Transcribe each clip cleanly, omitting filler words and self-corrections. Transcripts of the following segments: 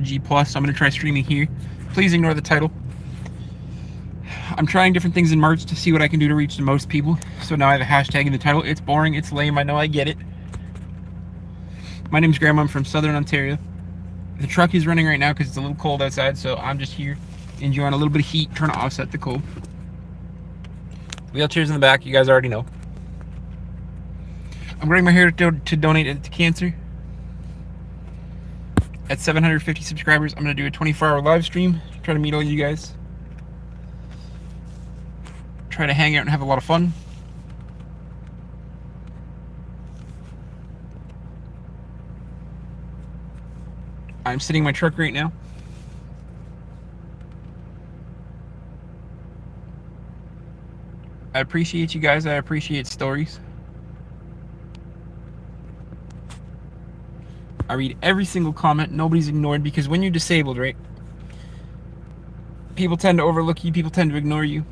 G+, so I'm going to try streaming here. Please ignore the title. I'm trying different things in March to see what I can do to reach the most people. So now I have a hashtag in the title. It's boring, it's lame, I know, I get it. My name's Graham, I'm from Southern Ontario. The truck is running right now because it's a little cold outside, so I'm just here enjoying a little bit of heat, trying to offset the cold. Wheelchairs in the back, you guys already know. I'm growing my hair to donate it to cancer. At 750 subscribers, I'm going to do a 24-hour live stream, try to meet all you guys. Try to hang out and have a lot of fun. I'm sitting in my truck right now. I appreciate you guys. I appreciate stories. I read every single comment. Nobody's ignored, because when you're disabled, right, people tend to overlook you. People tend to ignore you.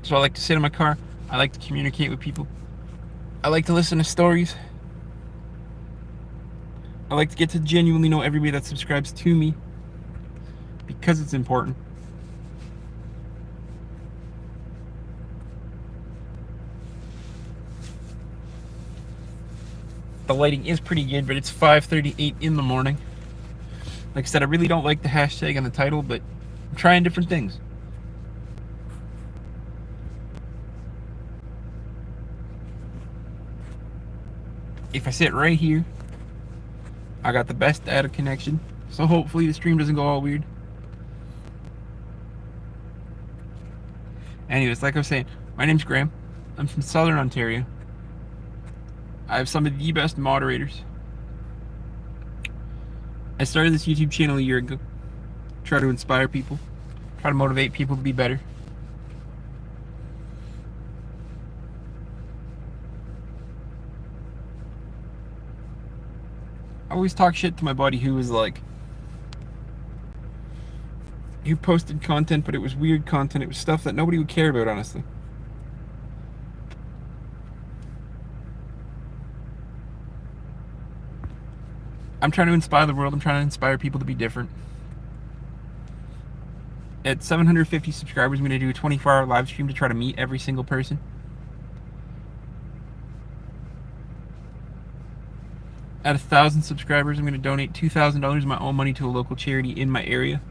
So I like to sit in my car. I like to communicate with people. I like to listen to stories. I like to get to genuinely know everybody that subscribes to me, because it's important. The lighting is pretty good, but it's 5:38 in the morning. Like I said, I really don't like the hashtag and the title, but I'm trying different things. If I sit right here, I got the best data connection, so hopefully the stream doesn't go all weird. Anyways, like I was saying, my name's Graham. I'm from Southern Ontario. I have some of the best moderators. I started this YouTube channel a year ago. Try to inspire people. Try to motivate people to be better. I always talk shit to my buddy who was like, who posted content, but it was weird content. It was stuff that nobody would care about, honestly. I'm trying to inspire the world. I'm trying to inspire people to be different. At 750 subscribers, I'm going to do a 24-hour live stream to try to meet every single person. At 1,000 subscribers, I'm going to donate $2,000 of my own money to a local charity in my area.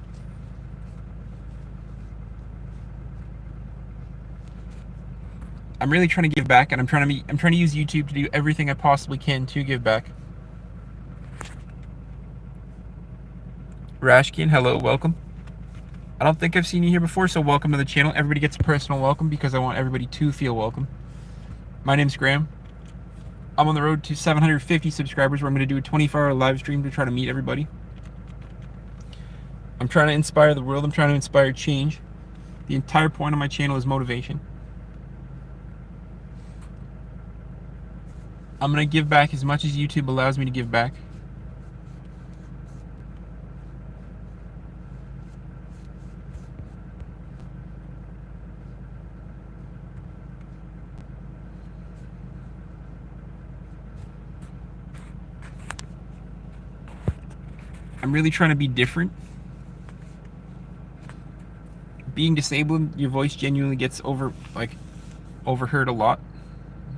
I'm really trying to give back, and I'm trying to use YouTube to do everything I possibly can to give back. Rashkin, hello, welcome. I don't think I've seen you here before, so welcome to the channel. Everybody gets a personal welcome because I want everybody to feel welcome. My name's Graham. I'm on the road to 750 subscribers, where I'm going to do a 24-hour live stream to try to meet everybody. I'm trying to inspire the world. I'm trying to inspire change. The entire point of my channel is motivation. I'm going to give back as much as YouTube allows me to give back. I'm really trying to be different. Being disabled, your voice genuinely gets overheard a lot.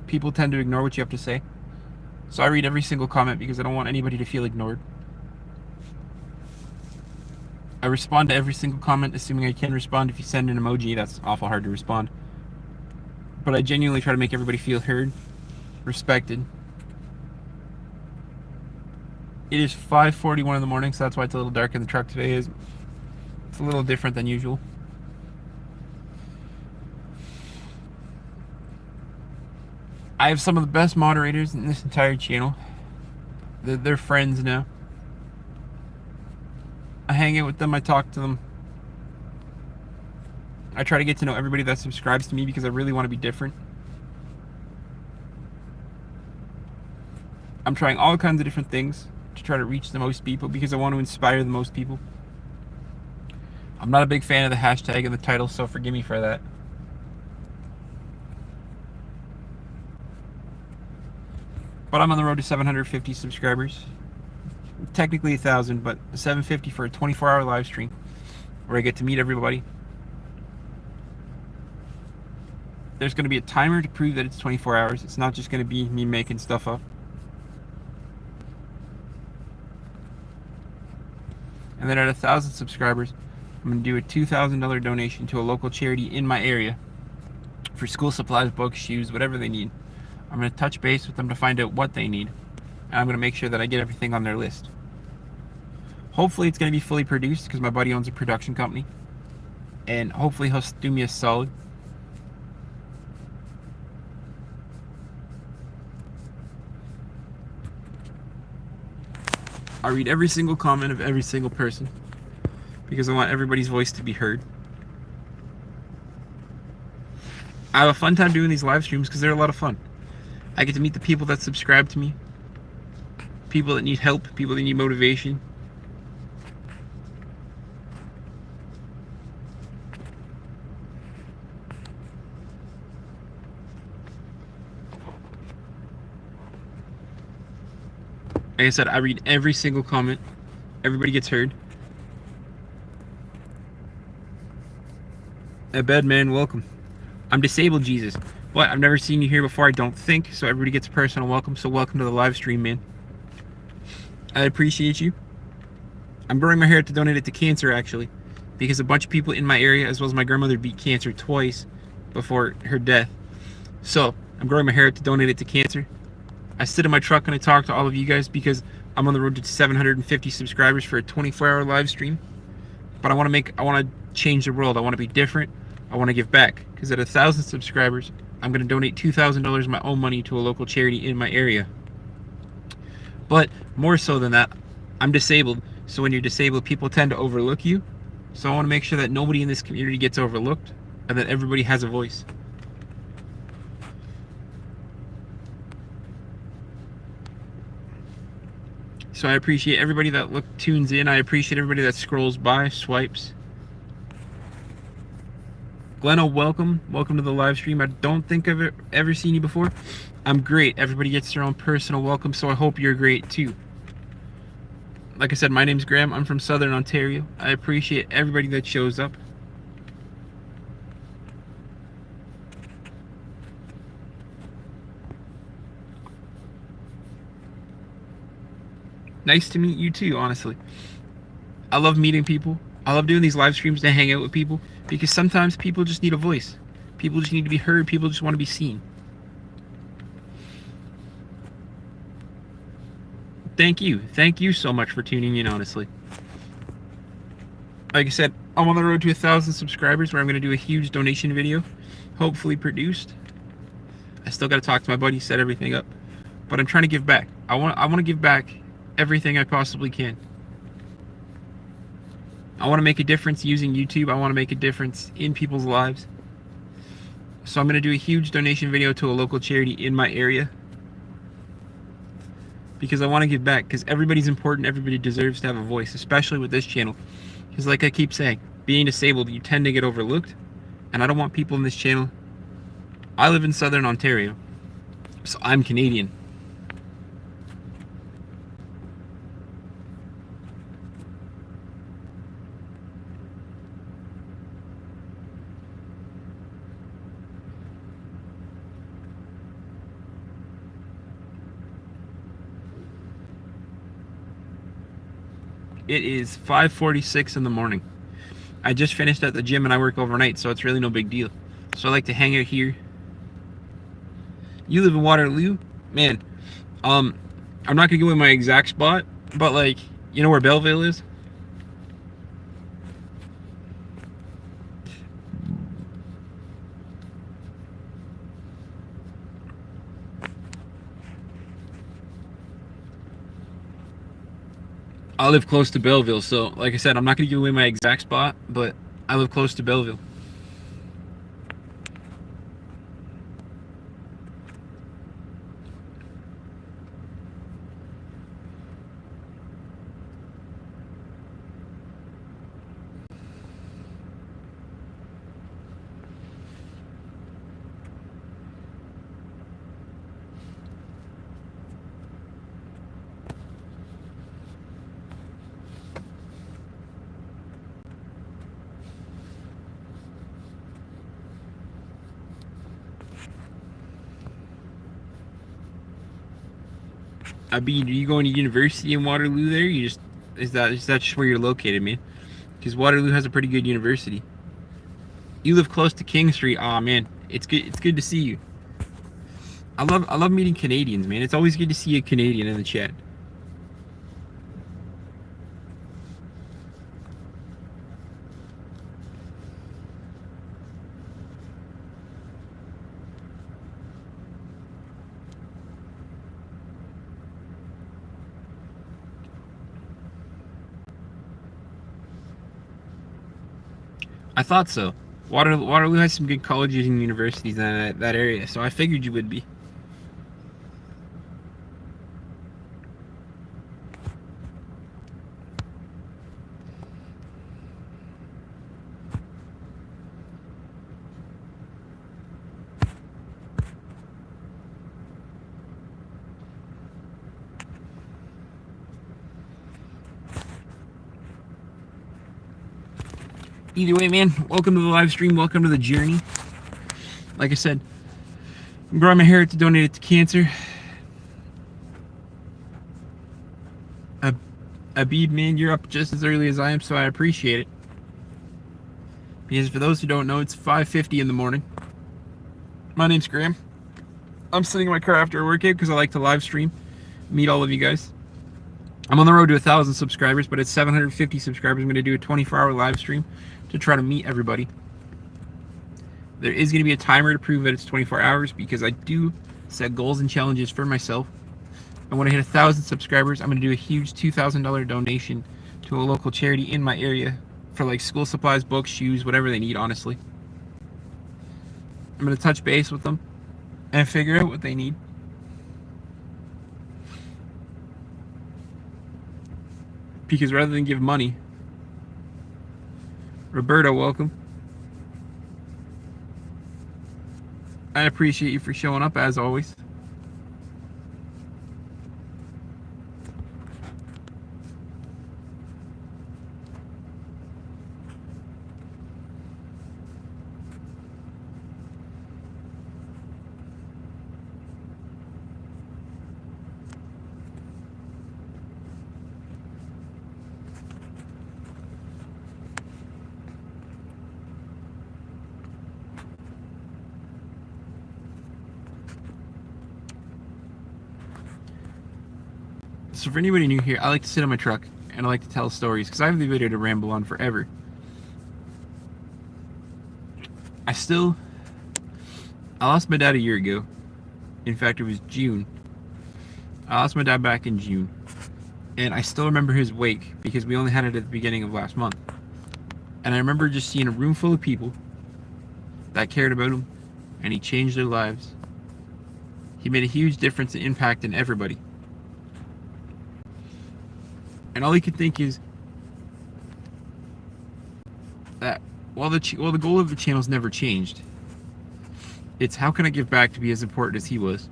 People tend to ignore what you have to say. So I read every single comment because I don't want anybody to feel ignored. I respond to every single comment, assuming I can respond. If you send an emoji, that's awful hard to respond. But I genuinely try to make everybody feel heard, respected. It is 5:41 in the morning, so that's why it's a little dark in the truck today. It's a little different than usual. I have some of the best moderators in this entire channel. They're friends now. I hang out with them, I talk to them. I try to get to know everybody that subscribes to me because I really want to be different. I'm trying all kinds of different things to try to reach the most people because I want to inspire the most people. I'm not a big fan of the hashtag and the title, so forgive me for that. But I'm on the road to 750 subscribers. Technically 1,000, but 750 for a 24-hour live stream where I get to meet everybody. There's going to be a timer to prove that it's 24 hours. It's not just going to be me making stuff up. And then at 1,000 subscribers, I'm going to do a $2,000 donation to a local charity in my area for school supplies, books, shoes, whatever they need. I'm going to touch base with them to find out what they need. And I'm going to make sure that I get everything on their list. Hopefully it's going to be fully produced because my buddy owns a production company. And hopefully he'll do me a solid. I read every single comment of every single person because I want everybody's voice to be heard. I have a fun time doing these live streams because they're a lot of fun. I get to meet the people that subscribe to me, people that need help, people that need motivation. Like I said, I read every single comment. Everybody gets heard. Abed, man, welcome. I'm disabled, Jesus. What? I've never seen you here before, I don't think. So everybody gets a personal welcome. So welcome to the live stream, man. I appreciate you. I'm growing my hair to donate it to cancer, actually. Because a bunch of people in my area, as well as my grandmother, beat cancer twice before her death. So I'm growing my hair to donate it to cancer. I sit in my truck and I talk to all of you guys because I'm on the road to 750 subscribers for a 24-hour live stream. But I want to change the world. I want to be different. I want to give back. Because at 1,000 subscribers, I'm going to donate $2,000 of my own money to a local charity in my area. But more so than that, I'm disabled. So when you're disabled, people tend to overlook you. So I want to make sure that nobody in this community gets overlooked and that everybody has a voice. So I appreciate everybody that tunes in. I appreciate everybody that scrolls by, swipes. Glenna, welcome. Welcome to the live stream. I don't think I've ever seen you before. I'm great. Everybody gets their own personal welcome, so I hope you're great too. Like I said, my name's Graham. I'm from Southern Ontario. I appreciate everybody that shows up. Nice to meet you too, honestly. I love meeting people. I love doing these live streams to hang out with people because sometimes people just need a voice. People just need to be heard. People just want to be seen. Thank you. Thank you so much for tuning in, honestly. Like I said, I'm on the road to 1,000 subscribers where I'm going to do a huge donation video, hopefully produced. I still got to talk to my buddy, set everything up. But I'm trying to give back. I want to give back everything I possibly can. I want to make a difference using YouTube. I want to make a difference in people's lives. So I'm going to do a huge donation video to a local charity in my area. Because I want to give back. Because everybody's important. Everybody deserves to have a voice. Especially with this channel. Because like I keep saying, being disabled, you tend to get overlooked. And I don't want people in this channel. I live in Southern Ontario. So I'm Canadian. It is 5:46 in the morning. I just finished at the gym and I work overnight, so it's really no big deal. So I like to hang out here. You live in Waterloo? Man, I'm not gonna go in my exact spot, but like, you know where Belleville is? I live close to Belleville, so like I said, I'm not going to give away my exact spot, but I live close to Belleville. Abid, are you going to university in Waterloo there? You just is that just where you're located, man? Because Waterloo has a pretty good university. You live close to King Street. Aw, man, it's good. It's good to see you. I love meeting Canadians, man. It's always good to see a Canadian in the chat. I thought so. Waterloo has some good colleges and universities in that area, so I figured you would be. Either way, man, welcome to the live stream. Welcome to the journey. Like I said, I'm growing my hair to donate it to cancer. Abid, man, you're up just as early as I am, so I appreciate it. Because for those who don't know, it's 5:50 in the morning. My name's Graham. I'm sitting in my car after a workout because I like to live stream, meet all of you guys. I'm on the road to 1,000 subscribers, but at 750 subscribers, I'm going to do a 24-hour live stream to try to meet everybody. There is going to be a timer to prove that it's 24 hours because I do set goals and challenges for myself. And when I hit 1,000 subscribers, I'm going to do a huge $2,000 donation to a local charity in my area for like school supplies, books, shoes, whatever they need, honestly. I'm going to touch base with them and figure out what they need. Because rather than give money, Roberta, welcome. I appreciate you for showing up as always. So for anybody new here, I like to sit in my truck and I like to tell stories because I have the ability to ramble on forever. I lost my dad a year ago. In fact, it was June. I lost my dad back in June. And I still remember his wake because we only had it at the beginning of last month. And I remember just seeing a room full of people that cared about him and he changed their lives. He made a huge difference and impact in everybody. And all he could think is that while the goal of the channel's never changed, it's how can I give back to be as important as he was.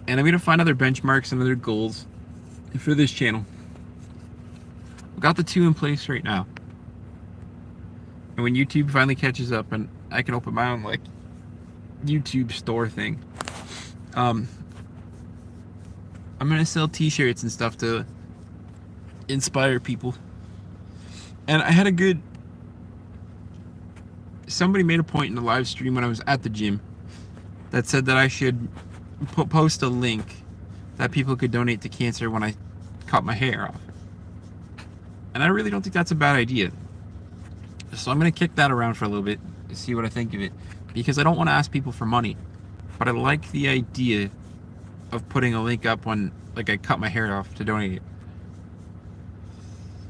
And I'm going to find other benchmarks and other goals for this channel. I've got the 2 in place right now. And when YouTube finally catches up and I can open my own like YouTube store thing, I'm going to sell t-shirts and stuff to inspire people. And I had somebody made a point in the live stream when I was at the gym that said that I should post a link that people could donate to cancer when I cut my hair off. And I really don't think that's a bad idea. So I'm going to kick that around for a little bit to see what I think of it. Because I don't want to ask people for money. But I like the idea of putting a link up when like I cut my hair off to donate it.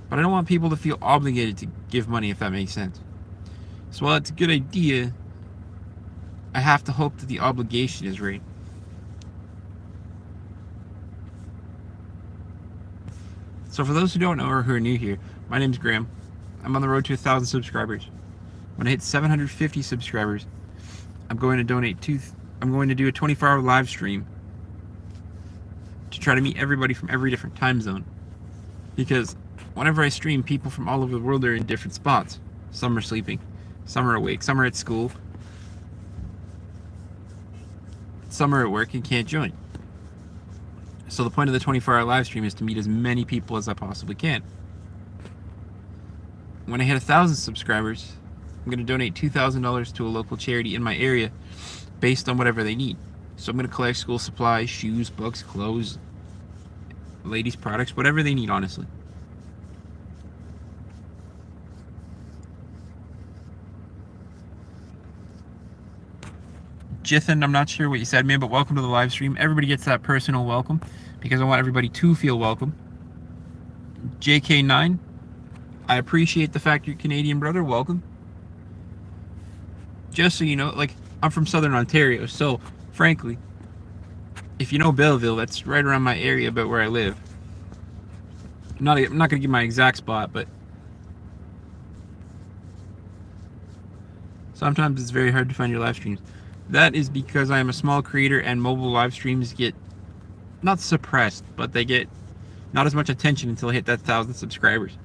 But I don't want people to feel obligated to give money, if that makes sense. So while it's a good idea, I have to hope that the obligation is right. So for those who don't know or who are new here, my name's Graham. I'm on the road to 1,000 subscribers. When I hit 750 subscribers, I'm going to do a 24-hour live stream to try to meet everybody from every different time zone. Because whenever I stream, people from all over the world are in different spots. Some are sleeping, some are awake, some are at school, some are at work and can't join. So the point of the 24-hour live stream is to meet as many people as I possibly can. When I hit 1,000 subscribers, I'm going to donate $2,000 to a local charity in my area based on whatever they need. So I'm going to collect school supplies, shoes, books, clothes, ladies' products, whatever they need, honestly. Jithan, I'm not sure what you said, man, but welcome to the live stream. Everybody gets that personal welcome because I want everybody to feel welcome. JK9, I appreciate the fact you're Canadian, brother. Welcome. Just so you know, like, I'm from Southern Ontario, so frankly, if you know Belleville, that's right around my area, about where I live. I'm not going to give my exact spot, but sometimes it's very hard to find your live streams. That is because I am a small creator and mobile live streams get not suppressed, but they get not as much attention until I hit that 1,000 subscribers.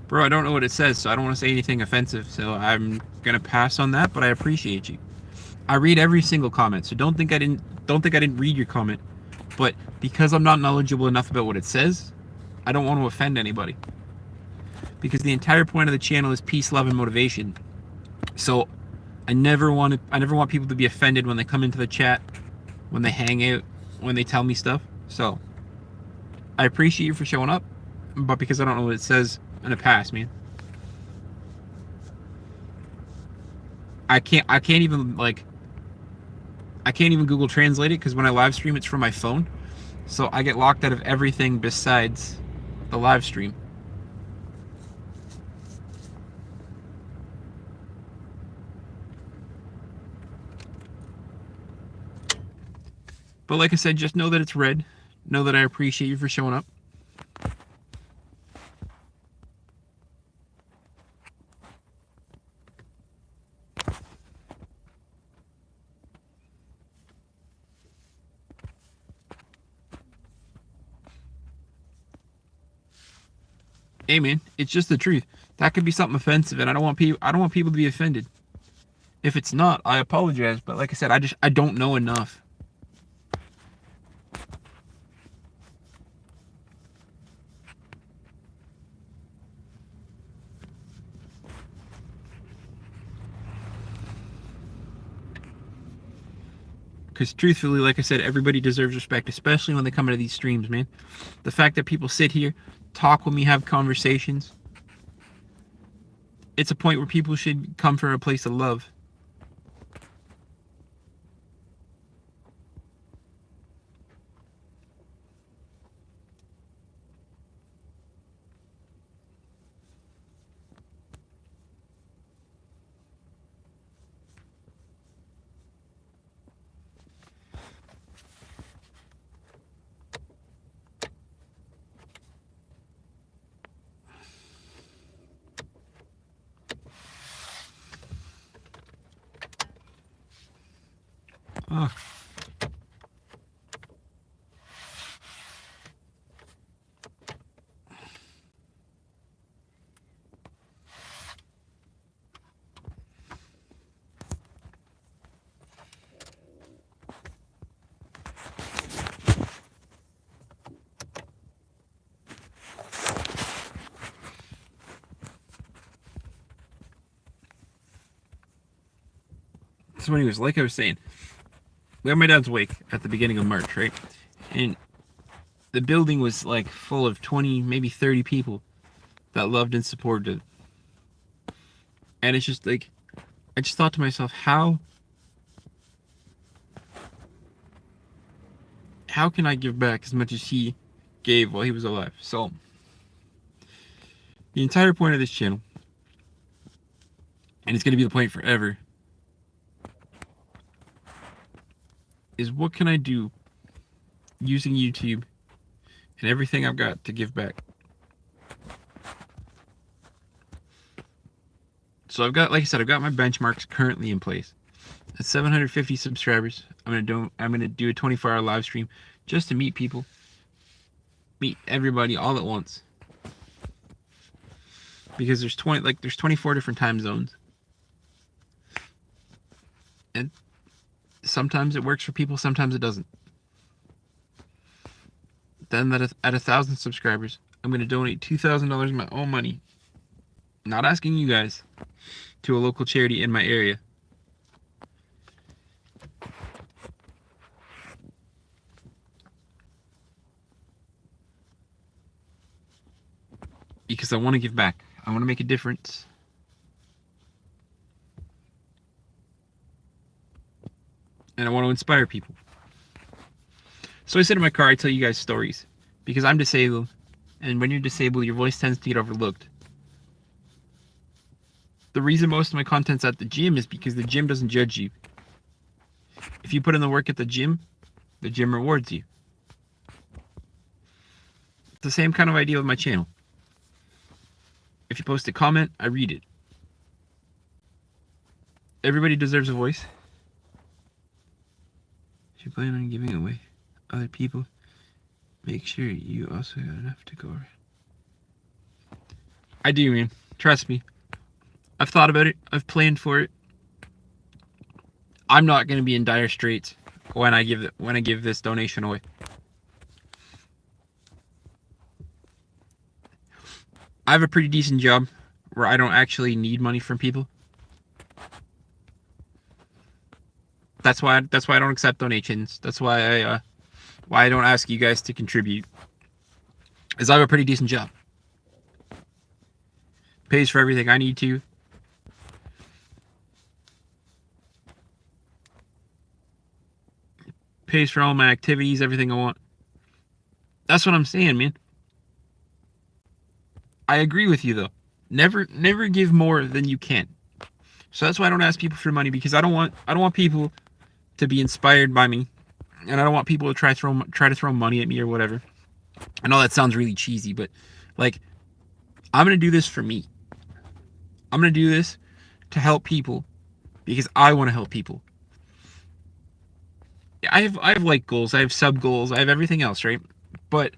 Bro, I don't know what it says, so I don't want to say anything offensive, so I'm gonna pass on that, but I appreciate you. I read every single comment, so don't think I didn't read your comment. But because I'm not knowledgeable enough about what it says, I don't want to offend anybody. Because the entire point of the channel is peace, love, and motivation. So I never want people to be offended when they come into the chat, when they hang out, when they tell me stuff. So I appreciate you for showing up, but because I don't know what it says, I'm gonna pass, man. I can't even Google Translate it because when I live stream, it's from my phone. So I get locked out of everything besides the live stream. But like I said, just know that it's red. Know that I appreciate you for showing up. Hey man, it's just the truth. That could be something offensive, and I don't want people to be offended. If it's not, I apologize. But like I said, I don't know enough. Because truthfully, like I said, everybody deserves respect, especially when they come into these streams, man. The fact that people sit here, talk with me, have conversations. It's a point where people should come for a place of love. Oh. So anyways, like I was saying, we had my dad's wake at the beginning of March, right? And the building was like full of 20, maybe 30 people that loved and supported it. And it's just like, I just thought to myself, how can I give back as much as he gave while he was alive? So the entire point of this channel, and it's going to be the point forever, is what can I do using YouTube and everything I've got to give back. So I've got, like I said, I've got my benchmarks currently in place. At 750 subscribers, I'm gonna do a 24-hour live stream just to meet people, meet everybody all at once. because there's 24 different time zones. And sometimes it works for people, sometimes it doesn't. Then at 1,000 subscribers, I'm going to donate $2,000 of my own money, not asking you guys, to a local charity in my area. Because I want to give back. I want to make a difference. And I want to inspire people. So I sit in my car, I tell you guys stories. Because I'm disabled. And when you're disabled, your voice tends to get overlooked. The reason most of my content's at the gym is because the gym doesn't judge you. If you put in the work at the gym rewards you. It's the same kind of idea with my channel. If you post a comment, I read it. Everybody deserves a voice. If you plan on giving away other people, make sure you also got enough to go around. I do, man. Trust me. I've thought about it. I've planned for it. I'm not going to be in dire straits when I give this donation away. I have a pretty decent job where I don't actually need money from people. That's why I don't accept donations. That's why I don't ask you guys to contribute. Is I have a pretty decent job. Pays for everything I need to. Pays for all my activities, everything I want. That's what I'm saying, man. I agree with you though. Never give more than you can. So that's why I don't ask people for money, because I don't want people to be inspired by me, and I don't want people to try to throw money at me or whatever. I know that sounds really cheesy, but like, I'm gonna do this for me. I'm gonna do this to help people because I want to help people. I have like goals, I have sub goals, I have everything else, right? But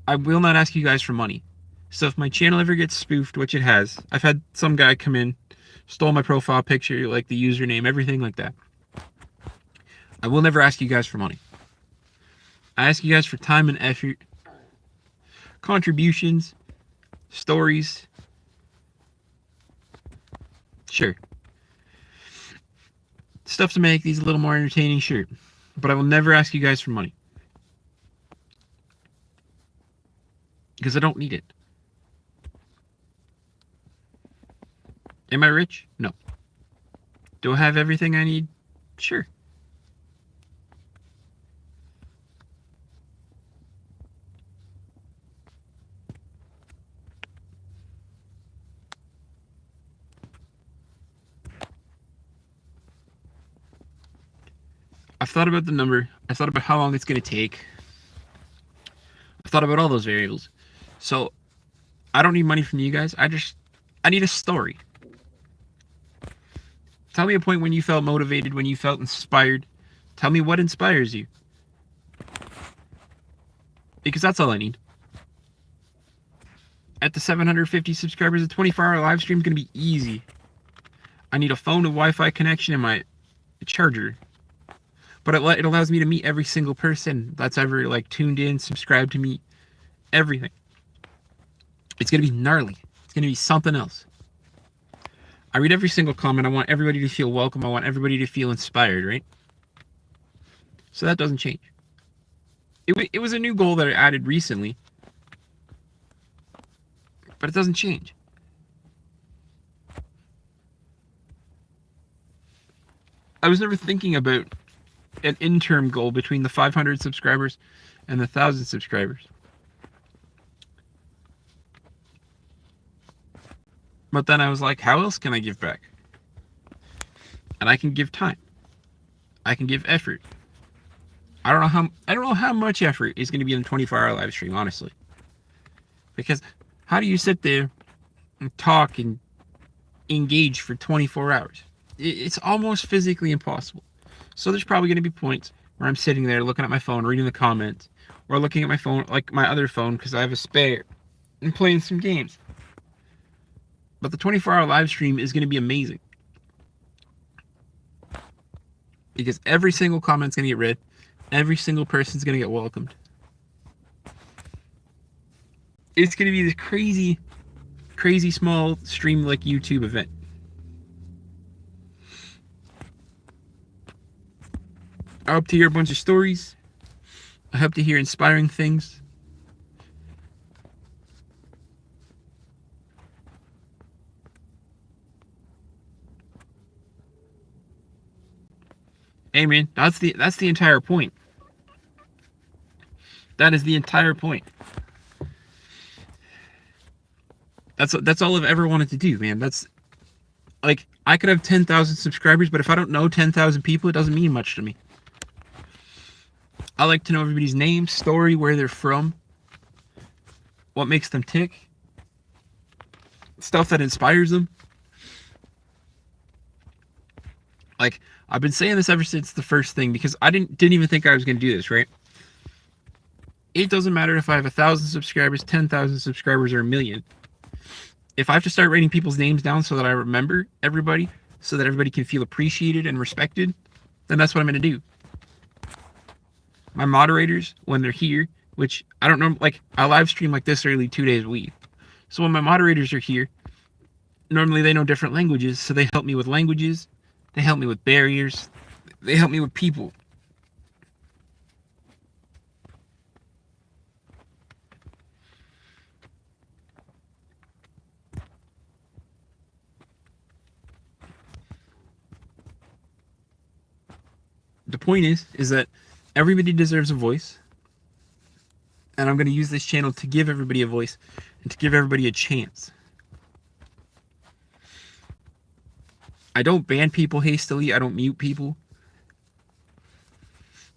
I will not ask you guys for money. So if my channel ever gets spoofed, which it has, I've had some guy come in, stole my profile picture, like the username, everything like that. I will never ask you guys for money. I ask you guys for time and effort, contributions, stories. Sure. Stuff to make these a little more entertaining, sure. But I will never ask you guys for money. Because I don't need it. Am I rich? No. Do I have everything I need? Sure. I've thought about the number. I've thought about how long it's going to take. I've thought about all those variables. So, I don't need money from you guys. I need a story. Tell me a point when you felt motivated, when you felt inspired. Tell me what inspires you. Because that's all I need. At the 750 subscribers, a 24-hour live stream is going to be easy. I need a phone, a Wi-Fi connection, and my charger. But it allows me to meet every single person that's ever like tuned in, subscribed to me, everything. It's going to be gnarly. It's going to be something else. I read every single comment. I want everybody to feel welcome. I want everybody to feel inspired, right? So that doesn't change. It was a new goal that I added recently. But it doesn't change. I was never thinking about an interim goal between the 500 subscribers and the 1,000 subscribers. But then I was like, how else can I give back? And I can give time. I can give effort. I don't know how much effort is going to be in a 24-hour live stream, honestly. Because how do you sit there and talk and engage for 24 hours? It's almost physically impossible. So there's probably going to be points where I'm sitting there looking at my phone, reading the comments, or looking at my phone, like my other phone, because I have a spare, and playing some games. But the 24-hour live stream is going to be amazing. Because every single comment's going to get read. Every single person's going to get welcomed. It's going to be this crazy, crazy small stream like YouTube event. I hope to hear a bunch of stories. I hope to hear inspiring things. Hey man, that's the entire point. That is the entire point. That's all I've ever wanted to do, man. That's like, I could have 10,000 subscribers, but if I don't know 10,000 people, it doesn't mean much to me. I like to know everybody's name, story, where they're from, what makes them tick, stuff that inspires them. Like, I've been saying this ever since the first thing, because I didn't even think I was going to do this, right? It doesn't matter if I have 1,000 subscribers, 10,000 subscribers, or 1,000,000. If I have to start writing people's names down so that I remember everybody, so that everybody can feel appreciated and respected, then that's what I'm going to do. My moderators, when they're here, which I don't know, like, I live stream like this early 2 days a week. So when my moderators are here, normally they know different languages, so they help me with languages, they help me with barriers, they help me with people. The point is that everybody deserves a voice. And I'm going to use this channel to give everybody a voice and to give everybody a chance. I don't ban people hastily. I don't mute people.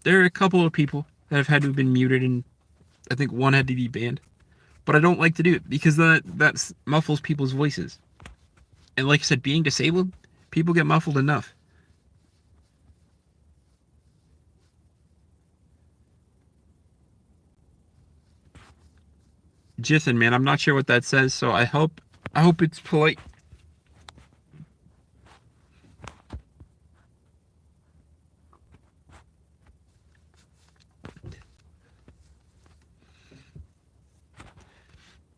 There are a couple of people that have had to have been muted, and I think one had to be banned. But I don't like to do it because that muffles people's voices. And like I said, being disabled, people get muffled enough. Jithin, man, I'm not sure what that says, so I hope it's polite.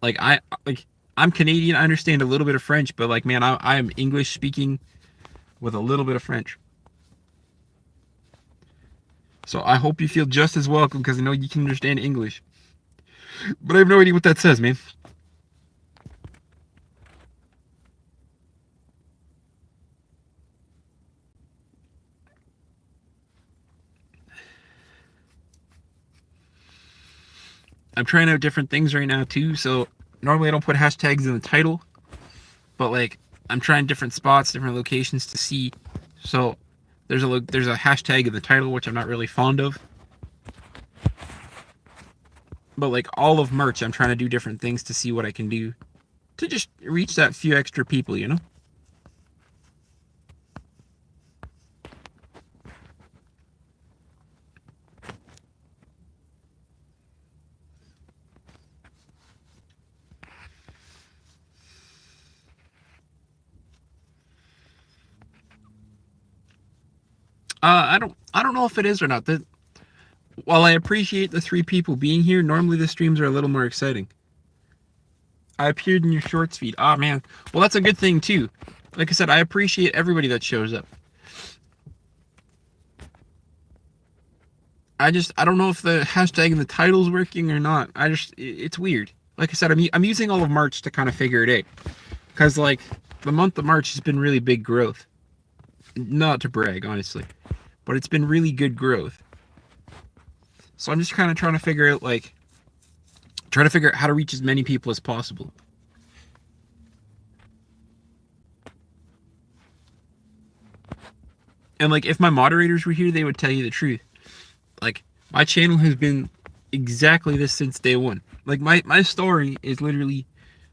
Like, I'm Canadian, I understand a little bit of French, but like, man, I am English speaking with a little bit of French. So I hope you feel just as welcome, because I know you can understand English. But I have no idea what that says, man. I'm trying out different things right now too, so normally I don't put hashtags in the title, but like, I'm trying different spots, different locations to see. So there's a hashtag in the title, which I'm not really fond of. But like, all of merch, I'm trying to do different things to see what I can do to just reach that few extra people, you know? I don't know if it is or not. While I appreciate the 3 people being here, normally the streams are a little more exciting. I appeared in your shorts feed. Ah, man. Well, that's a good thing too. Like I said, I appreciate everybody that shows up. I don't know if the hashtag in the title's working or not. It's weird. Like I said, I'm using all of March to kind of figure it out. Because like, the month of March has been really big growth. Not to brag, honestly, but it's been really good growth. So I'm just kind of trying to figure out how to reach as many people as possible. And like, if my moderators were here, they would tell you the truth. Like, my channel has been exactly this since day one. Like, my story is literally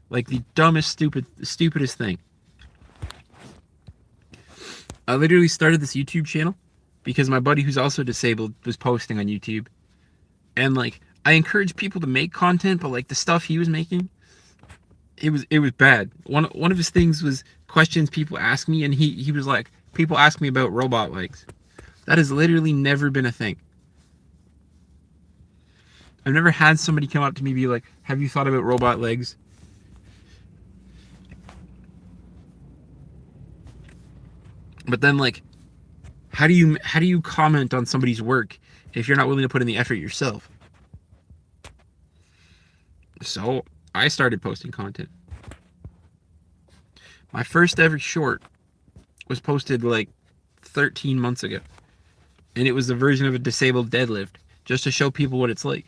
like the dumbest, stupidest thing. I literally started this YouTube channel because my buddy, who's also disabled, was posting on YouTube. And like, I encourage people to make content, but like, the stuff he was making, it was bad. One of his things was questions people ask me, and he was like, people ask me about robot legs. That has literally never been a thing. I've never had somebody come up to me and be like, have you thought about robot legs? But then, like, how do you comment on somebody's work if you're not willing to put in the effort yourself? So I started posting content. My first ever short was posted like 13 months ago, and it was the version of a disabled deadlift, just to show people what it's like.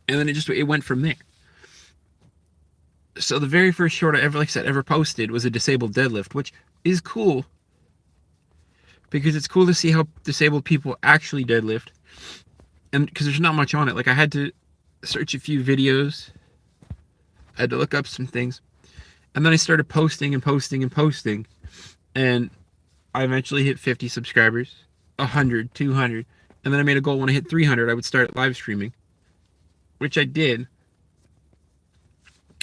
And then it went from there. So the very first short I ever, like I said, ever posted was a disabled deadlift, which is cool because it's cool to see how disabled people actually deadlift, and because there's not much on it. Like, I had to search a few videos, I had to look up some things, and then I started posting and posting and posting, and I eventually hit 50 subscribers, 100, 200, and then I made a goal when I hit 300 I would start live streaming, which I did.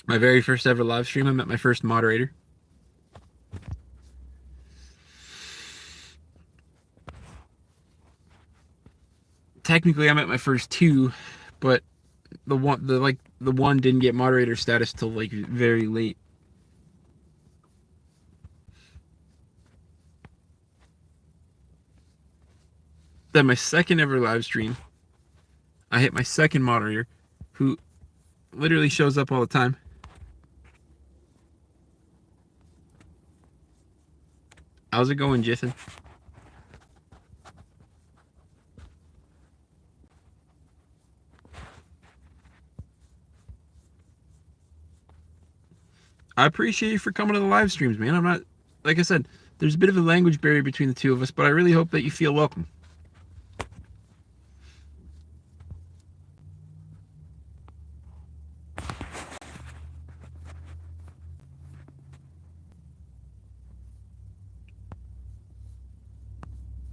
My very first ever live stream, I met my first moderator. Technically, I met my first two, but the one didn't get moderator status till like very late. Then my second ever live stream, I hit my second moderator, who literally shows up all the time. How's it going, Jiffin? I appreciate you for coming to the live streams, man. I'm not, like I said, there's a bit of a language barrier between the two of us, but I really hope that you feel welcome.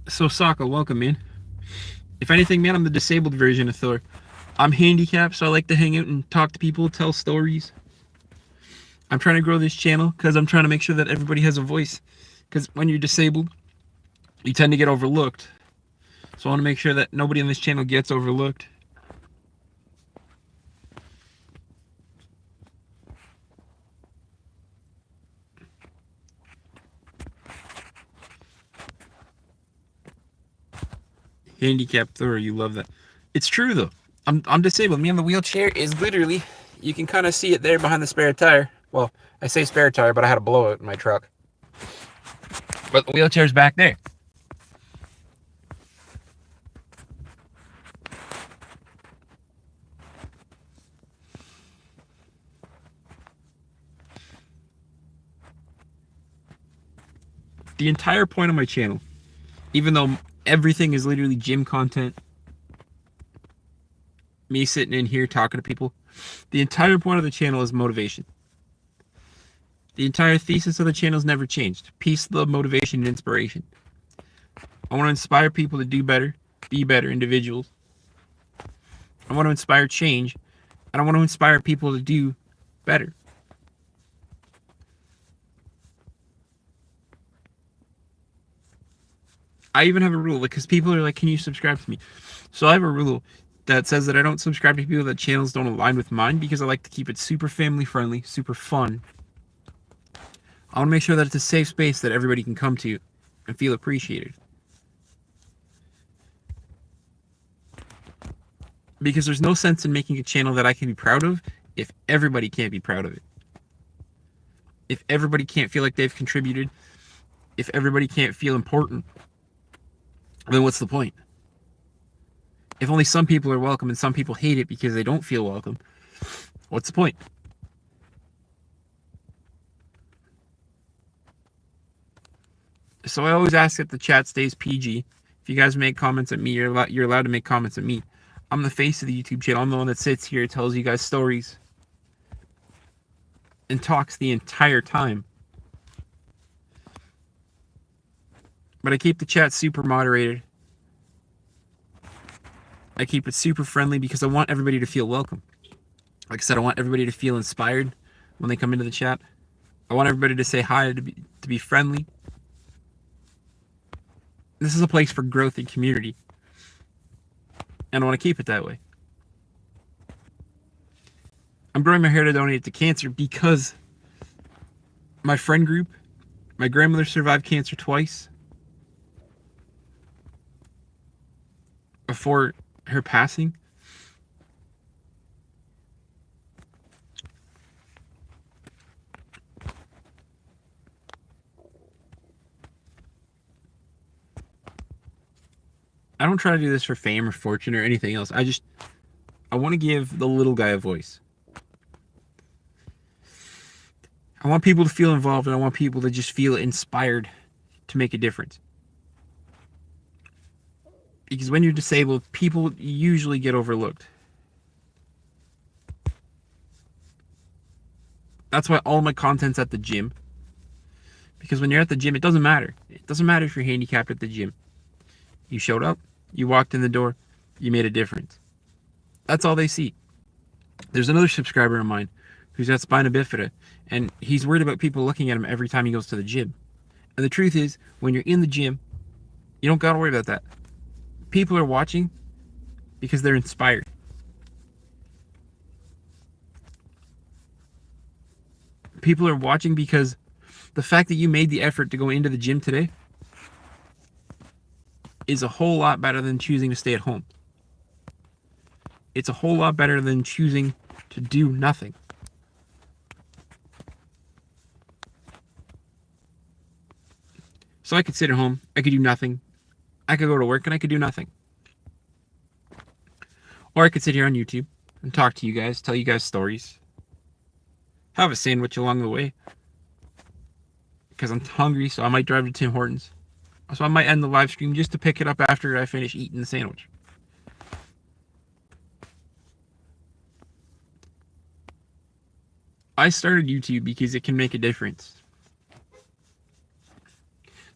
So Sokka, welcome, man. If anything, man, I'm the disabled version of Thor. I'm handicapped, so I like to hang out and talk to people, tell stories. I'm trying to grow this channel because I'm trying to make sure that everybody has a voice. Because when you're disabled, you tend to get overlooked. So I want to make sure that nobody on this channel gets overlooked. Handicapped Thor, you love that. It's true though. I'm disabled. Me on the wheelchair is literally, you can kind of see it there behind the spare tire. Well, I say spare tire, but I had a blowout in my truck. But the wheelchair's back there. The entire point of my channel, even though everything is literally gym content, me sitting in here talking to people, the entire point of the channel is motivation. The entire thesis of the channel has never changed. Peace, love, motivation, and inspiration. I want to inspire people to do better, be better individuals. I want to inspire change, and I want to inspire people to do better. I even have a rule, because people are like, can you subscribe to me? So I have a rule that says that I don't subscribe to people that channels don't align with mine, because I like to keep it super family friendly, super fun. I want to make sure that it's a safe space that everybody can come to and feel appreciated. Because there's no sense in making a channel that I can be proud of if everybody can't be proud of it. If everybody can't feel like they've contributed, if everybody can't feel important, then what's the point? If only some people are welcome and some people hate it because they don't feel welcome, what's the point? So I always ask that the chat stays PG. If you guys make comments at me, you're allowed to make comments at me. I'm the face of the YouTube channel. I'm the one that sits here, tells you guys stories, and talks the entire time. But I keep the chat super moderated. I keep it super friendly because I want everybody to feel welcome. Like I said, I want everybody to feel inspired when they come into the chat. I want everybody to say hi, to be friendly. This is a place for growth and community. And I want to keep it that way. I'm growing my hair to donate it to cancer because my friend group, my grandmother survived cancer twice. Before her passing. I don't try to do this for fame or fortune or anything else. I want to give the little guy a voice. I want people to feel involved, and I want people to just feel inspired to make a difference. Because when you're disabled, people usually get overlooked. That's why all my content's at the gym. Because when you're at the gym, it doesn't matter. It doesn't matter if you're handicapped at the gym. You showed up, you walked in the door, you made a difference. That's all they see. There's another subscriber of mine who's got spina bifida, and he's worried about people looking at him every time he goes to the gym. And the truth is, when you're in the gym, you don't gotta worry about that. People are watching because they're inspired. People are watching because the fact that you made the effort to go into the gym today is a whole lot better than choosing to stay at home. It's a whole lot better than choosing to do nothing. So I could sit at home, I could do nothing. I could go to work and I could do nothing. Or I could sit here on YouTube and talk to you guys, tell you guys stories. Have a sandwich along the way. Because I'm hungry, so I might drive to Tim Hortons. So I might end the live stream just to pick it up after I finish eating the sandwich. I started YouTube because it can make a difference.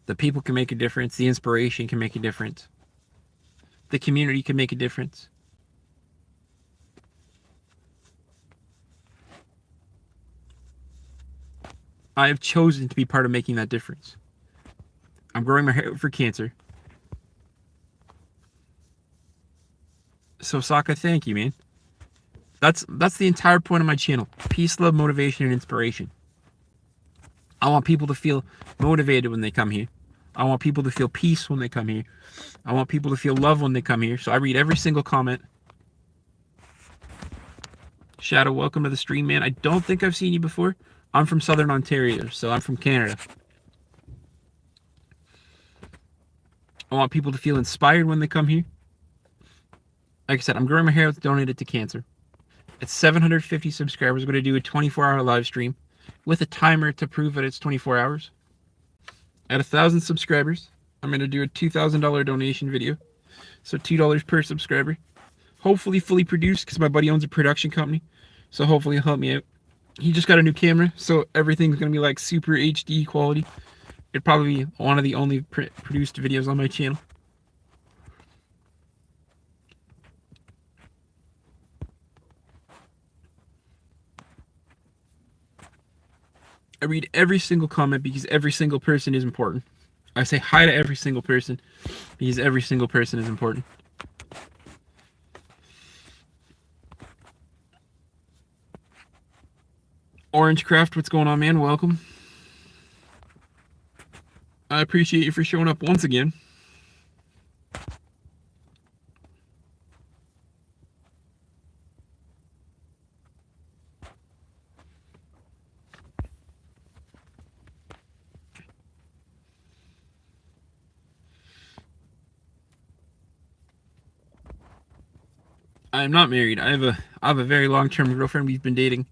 The people can make a difference. The inspiration can make a difference. The community can make a difference. I have chosen to be part of making that difference. I'm growing my hair out for cancer. So Sokka, thank you, man. That's the entire point of my channel. Peace, love, motivation, and inspiration. I want people to feel motivated when they come here. I want people to feel peace when they come here. I want people to feel love when they come here. So I read every single comment. Shadow, welcome to the stream, man. I don't think I've seen you before. I'm from Southern Ontario, so I'm from Canada. I want people to feel inspired when they come here. Like I said, I'm growing my hair out to donate it to cancer. At 750 subscribers, I'm going to do a 24-hour live stream with a timer to prove that it's 24 hours. At 1,000 subscribers, I'm going to do a $2,000 donation video. So $2 per subscriber. Hopefully fully produced because my buddy owns a production company. So hopefully he'll help me out. He just got a new camera, so everything's going to be like super HD quality. It'd probably be one of the only produced videos on my channel. I read every single comment because every single person is important. I say hi to every single person because every single person is important. Orange Craft, what's going on, man? Welcome. I appreciate you for showing up once again. I'm not married. I have a very long-term girlfriend. We've been dating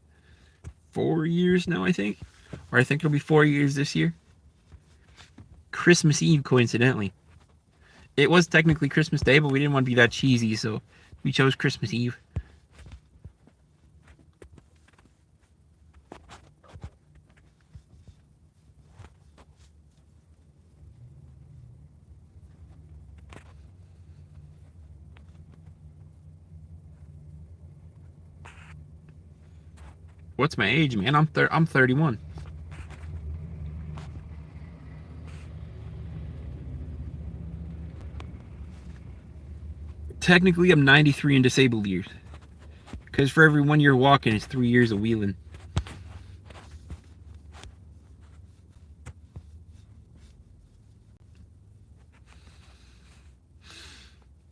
4 years now, I think. Or I think it'll be 4 years this year. Christmas Eve, coincidentally. It was technically Christmas Day, but we didn't want to be that cheesy, so We chose Christmas Eve. What's my age, man? I'm 31. Technically, I'm 93 in disabled years. Because for every 1 year walking, it's 3 years of wheeling.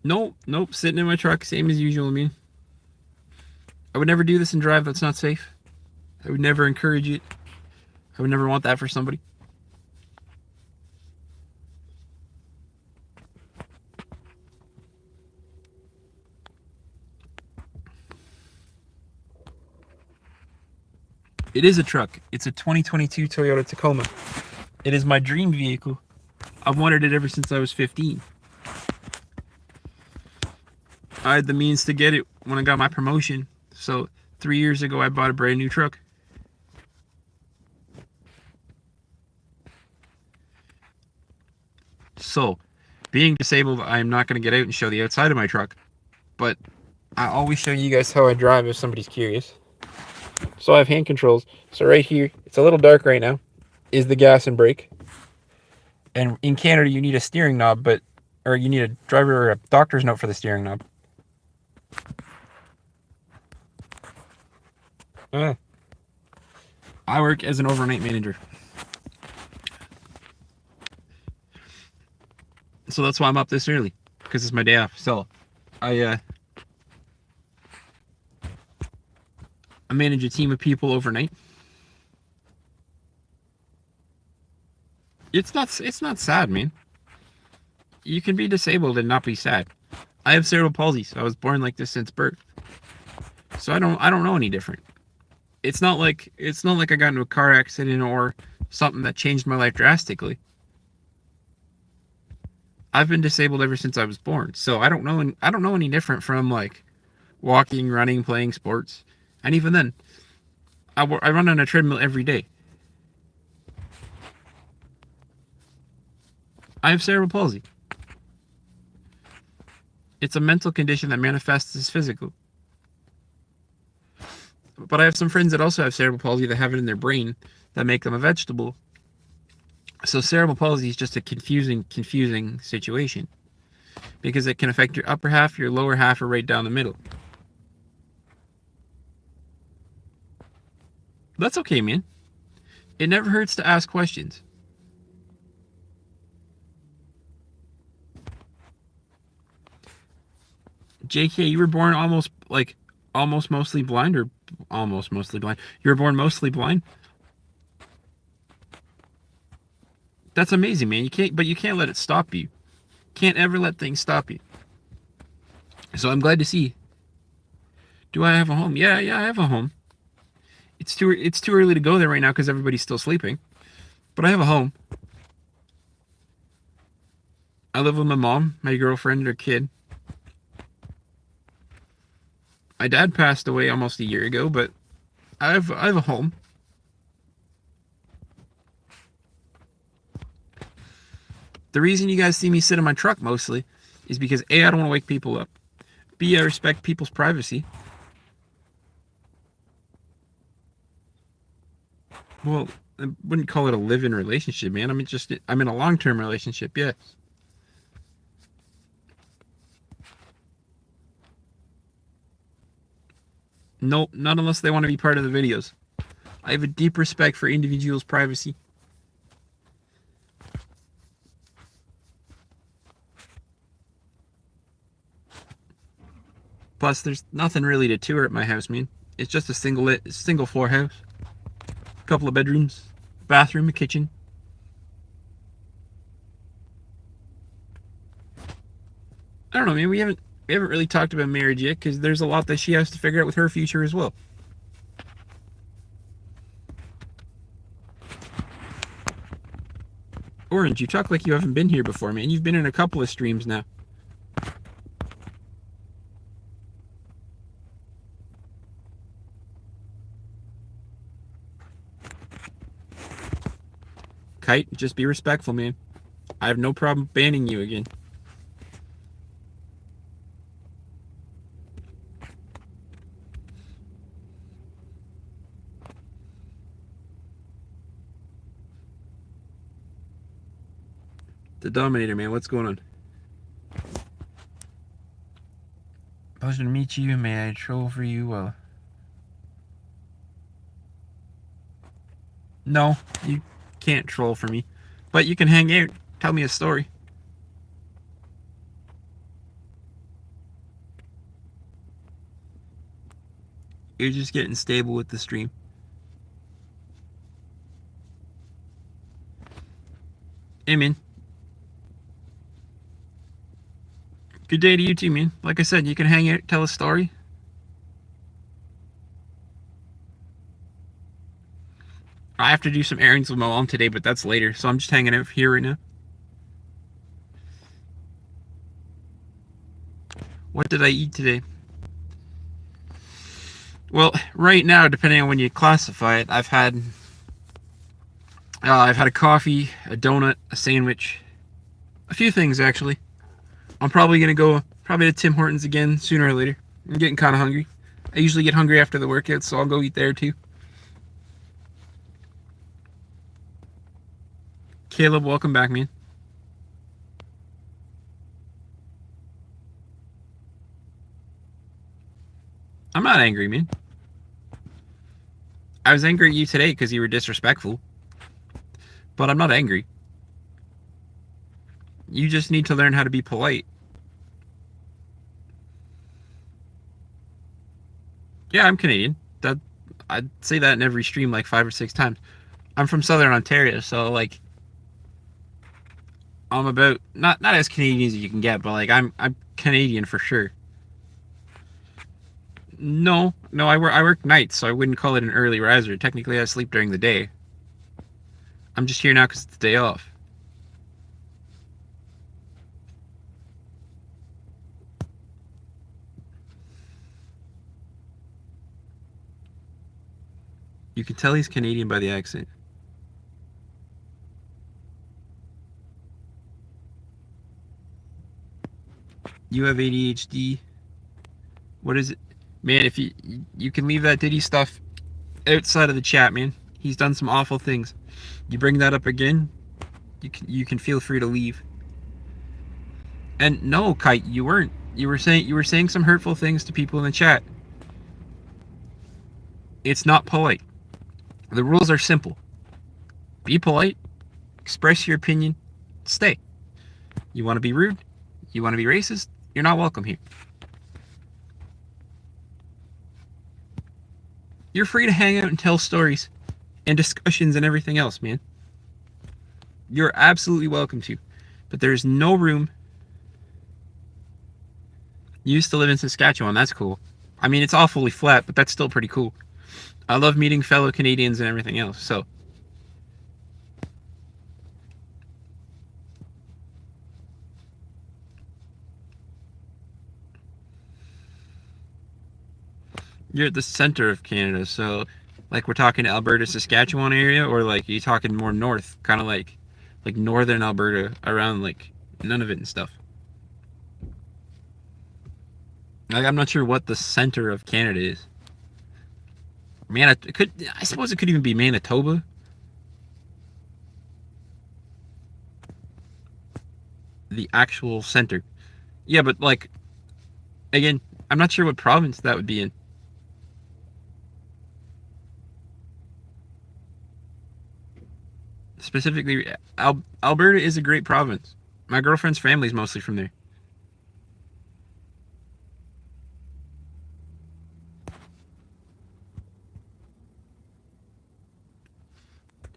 Nope. Sitting in my truck, same as usual, I mean. I would never do this and drive. That's not safe. I would never encourage it. I would never want that for somebody. It is a truck. It's a 2022 Toyota Tacoma. It is my dream vehicle. I've wanted it ever since I was 15. I had the means to get it when I got my promotion. So 3 years ago, I bought a brand new truck. So, being disabled, I'm not going to get out and show the outside of my truck. But I always show you guys how I drive if somebody's curious. So I have hand controls. So right here, it's a little dark right now, is the gas and brake. And in Canada, you need a steering knob, or you need a driver or a doctor's note for the steering knob. I work as an overnight manager. So that's why I'm up this early, because it's my day off. So I manage a team of people overnight. It's not sad, man. You can be disabled and not be sad. I have cerebral palsy, so I was born like this since birth. So I don't know any different. It's not like I got into a car accident or something that changed my life drastically. I've been disabled ever since I was born, so I don't know any different from like walking, running, playing sports, and even then, I run on a treadmill every day. I have cerebral palsy. It's a mental condition that manifests as physical. But I have some friends that also have cerebral palsy that have it in their brain that make them a vegetable. So cerebral palsy is just a confusing situation. Because it can affect your upper half, your lower half, or right down the middle. That's okay, man. It never hurts to ask questions. JK, you were born almost mostly blind, or almost mostly blind? You were born mostly blind? That's amazing, man. You can't let it stop you. Can't ever let things stop you. So I'm glad to see. Do I have a home? Yeah, I have a home. It's too early to go there right now because everybody's still sleeping. But I have a home. I live with my mom, my girlfriend, and her kid. My dad passed away almost a year ago, but I have a home. The reason you guys see me sit in my truck mostly is because A, I don't want to wake people up. B, I respect people's privacy. Well, I wouldn't call it a live-in relationship, man. I'm in a long-term relationship, yes. Nope, not unless they want to be part of the videos. I have a deep respect for individuals' privacy. Plus, there's nothing really to tour at my house, man. It's just a single floor house. A couple of bedrooms, bathroom, a kitchen. I don't know, man. We haven't really talked about marriage yet because there's a lot that she has to figure out with her future as well. Orange, you talk like you haven't been here before, man. You've been in a couple of streams now. Kite, just be respectful, man. I have no problem banning you again. The Dominator, man, what's going on? Pleasure to meet you. May I troll for you? No, you can't troll for me. But you can hang out. Tell me a story. You're just getting stable with the stream. Hey, man. Good day to you too, man. Like I said, you can hang out, tell a story. I have to do some errands with my mom today, but that's later, so I'm just hanging out here right now. What did I eat today? Well, right now, depending on when you classify it, I've had a coffee, a donut, a sandwich, a few things actually. I'm probably gonna go to Tim Hortons again sooner or later. I'm getting kind of hungry. I usually get hungry after the workout, so I'll go eat there too. Caleb, welcome back, man. I'm not angry, man. I was angry at you today because you were disrespectful. But I'm not angry. You just need to learn how to be polite. Yeah, I'm Canadian. I'd say that in every stream like 5 or 6 times. I'm from Southern Ontario, so like I'm about not as Canadian as you can get, but like I'm Canadian for sure. No, I work nights, so I wouldn't call it an early riser. Technically, I sleep during the day. I'm just here now because it's the day off. You can tell he's Canadian by the accent. You have ADHD. What is it? Man, if you can leave that Diddy stuff outside of the chat, man. He's done some awful things. You bring that up again, you can feel free to leave. And no, Kite, you weren't. You were saying some hurtful things to people in the chat. It's not polite. The rules are simple. Be polite, express your opinion, stay. You want to be rude? You want to be racist? You're not welcome here. You're free to hang out and tell stories and discussions and everything else, man. You're absolutely welcome to. But there's no room. You used to live in Saskatchewan. That's cool. I mean, it's awfully flat, but that's still pretty cool. I love meeting fellow Canadians and everything else, so. You're at the center of Canada, so like we're talking Alberta, Saskatchewan area, or like are you talking more north, kind of like northern Alberta, around like Nunavut and stuff. Like I'm not sure what the center of Canada is. I suppose it could even be Manitoba. The actual center. Yeah, but like again, I'm not sure what province that would be in. Specifically, Alberta is a great province. My girlfriend's family is mostly from there.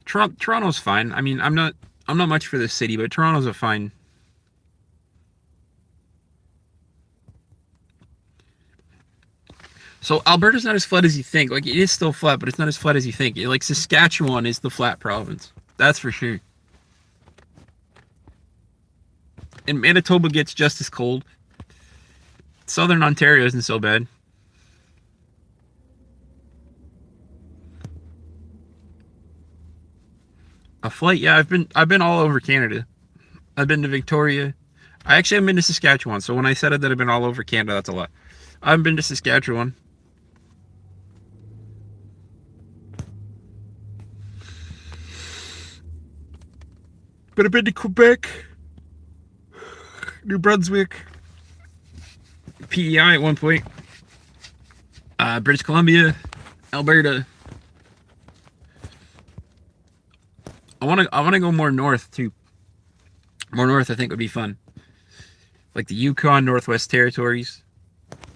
Toronto's fine. I mean, I'm not much for this city, but Toronto's a fine. So Alberta's not as flat as you think. Like it is still flat, but it's not as flat as you think. Like Saskatchewan is the flat province. That's for sure. And Manitoba gets just as cold. Southern Ontario isn't so bad. A flight? Yeah, I've been all over Canada. I've been to Victoria. I actually haven't been to Saskatchewan, so when I said that I've been all over Canada, that's a lot. I haven't been to Saskatchewan. But I've been to Quebec, New Brunswick, PEI at one point, British Columbia, Alberta. I wanna go more north too. More north, I think would be fun. Like the Yukon, Northwest Territories.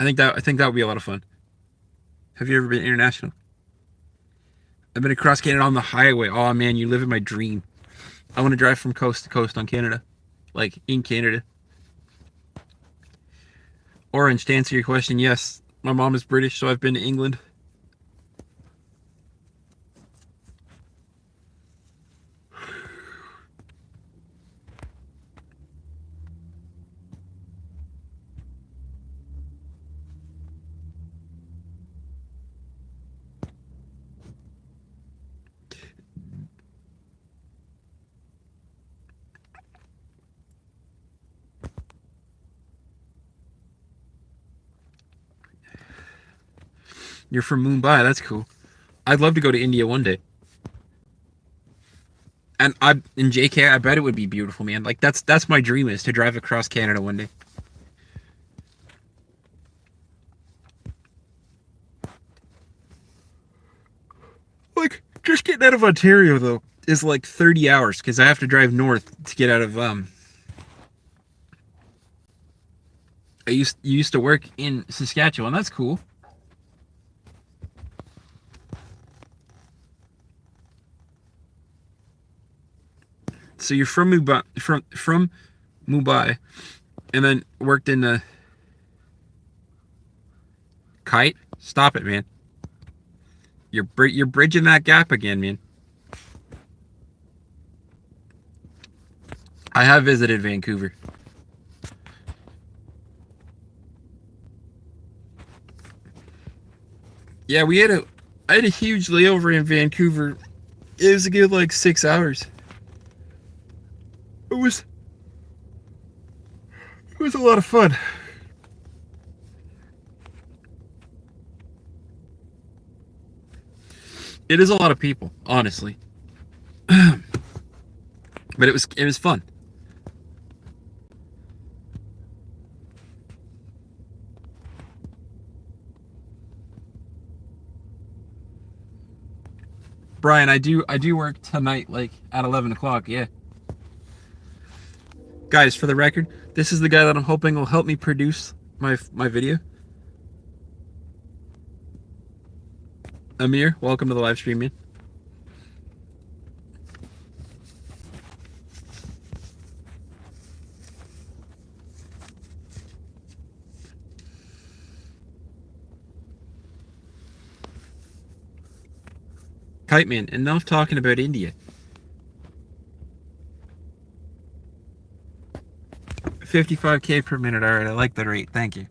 I think that would be a lot of fun. Have you ever been international? I've been across Canada on the highway. Oh man, you live in my dream. I want to drive from coast to coast on Canada, like in Canada. Orange, to answer your question, yes. My mom is British, so I've been to England. You're from Mumbai, that's cool. I'd love to go to India one day. And in JK, I bet it would be beautiful, man. Like that's my dream, is to drive across Canada one day. Like just getting out of Ontario though is like 30 hours because I have to drive north to get out of you used to work in Saskatchewan. That's cool. So you're from Mumbai, from Mumbai, and then worked in the Kite. Stop it, man. You're bridging that gap again, man. I have visited Vancouver. Yeah, I had a huge layover in Vancouver. It was a good like 6 hours. It was a lot of fun. It is a lot of people, honestly. But it was fun. Brian, I do work tonight, like at 11 o'clock. Yeah, guys, for the record, this is the guy that I'm hoping will help me produce my video. Amir, welcome to the live stream, man. Kite man, enough talking about India. 55K per minute. All right, I like that rate. Thank you.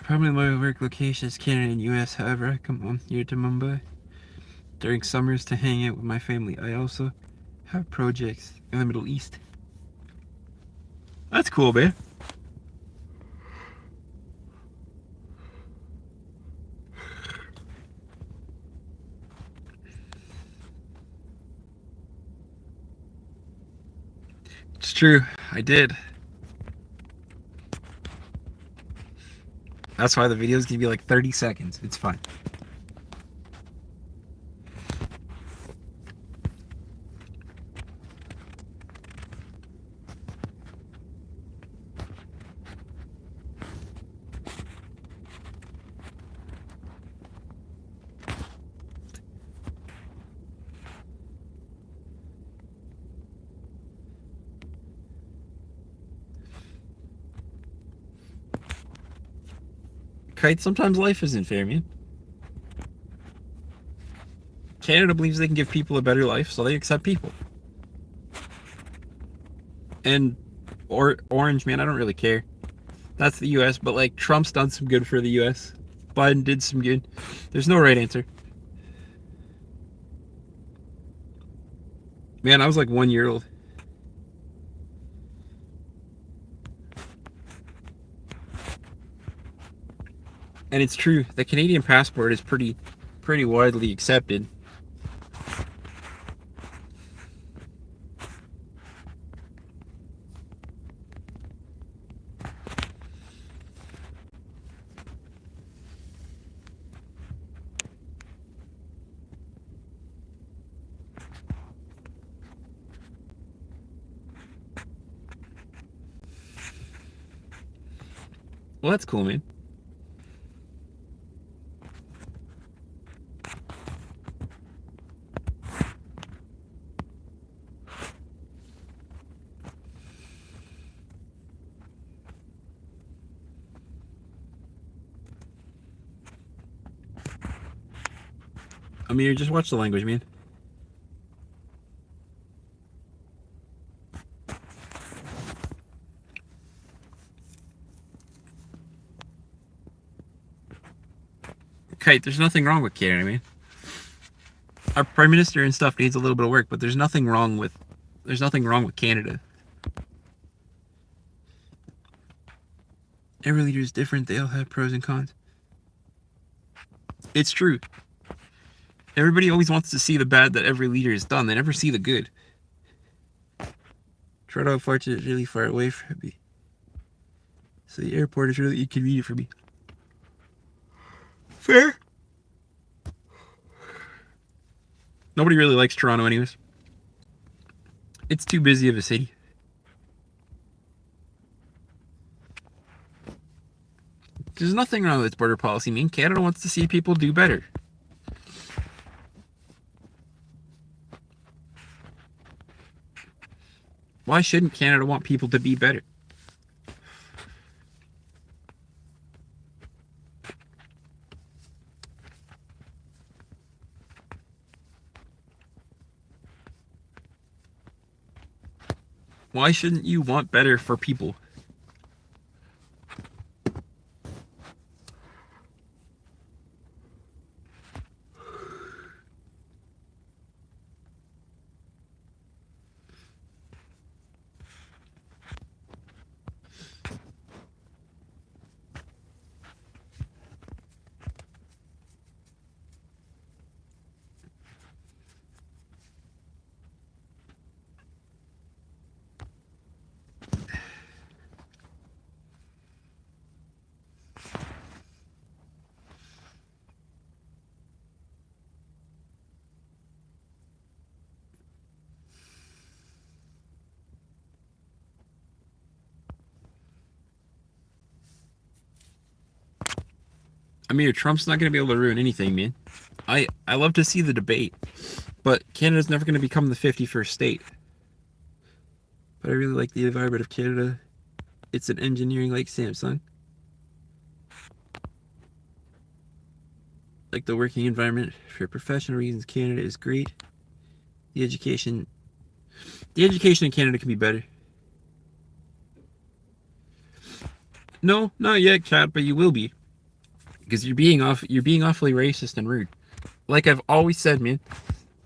Probably my work location is Canada and US. However, I come home here to Mumbai during summers to hang out with my family. I also have projects in the Middle East. That's cool, man. It's true. I did. That's why the videos can be like 30 seconds. It's fine. Kite, sometimes life isn't fair, man. Canada believes they can give people a better life, so they accept people. And Orange, man, I don't really care. That's the US, but like Trump's done some good for the US. Biden did some good. There's no right answer. Man, I was like 1 year old. And it's true, the Canadian passport is pretty widely accepted. Well, that's cool, man. I mean, just watch the language, man. Kite, there's nothing wrong with Canada, man. Our prime minister and stuff needs a little bit of work, but there's nothing wrong with Canada. Every leader is different. They all have pros and cons. It's true. Everybody always wants to see the bad that every leader has done. They never see the good. Toronto Airport is really far away from me, so the airport is really inconvenient for me. Fair. Nobody really likes Toronto anyways. It's too busy of a city. There's nothing wrong with its border policy. I mean, Canada wants to see people do better. Why shouldn't Canada want people to be better? Why shouldn't you want better for people? I mean, Trump's not going to be able to ruin anything, man. I love to see the debate, but Canada's never going to become the 51st state. But I really like the environment of Canada. It's an engineering like Samsung. Like the working environment for professional reasons, Canada is great. The education in Canada can be better. No, not yet, Cat, but you will be. Because you're being awfully racist and rude. Like I've always said, man,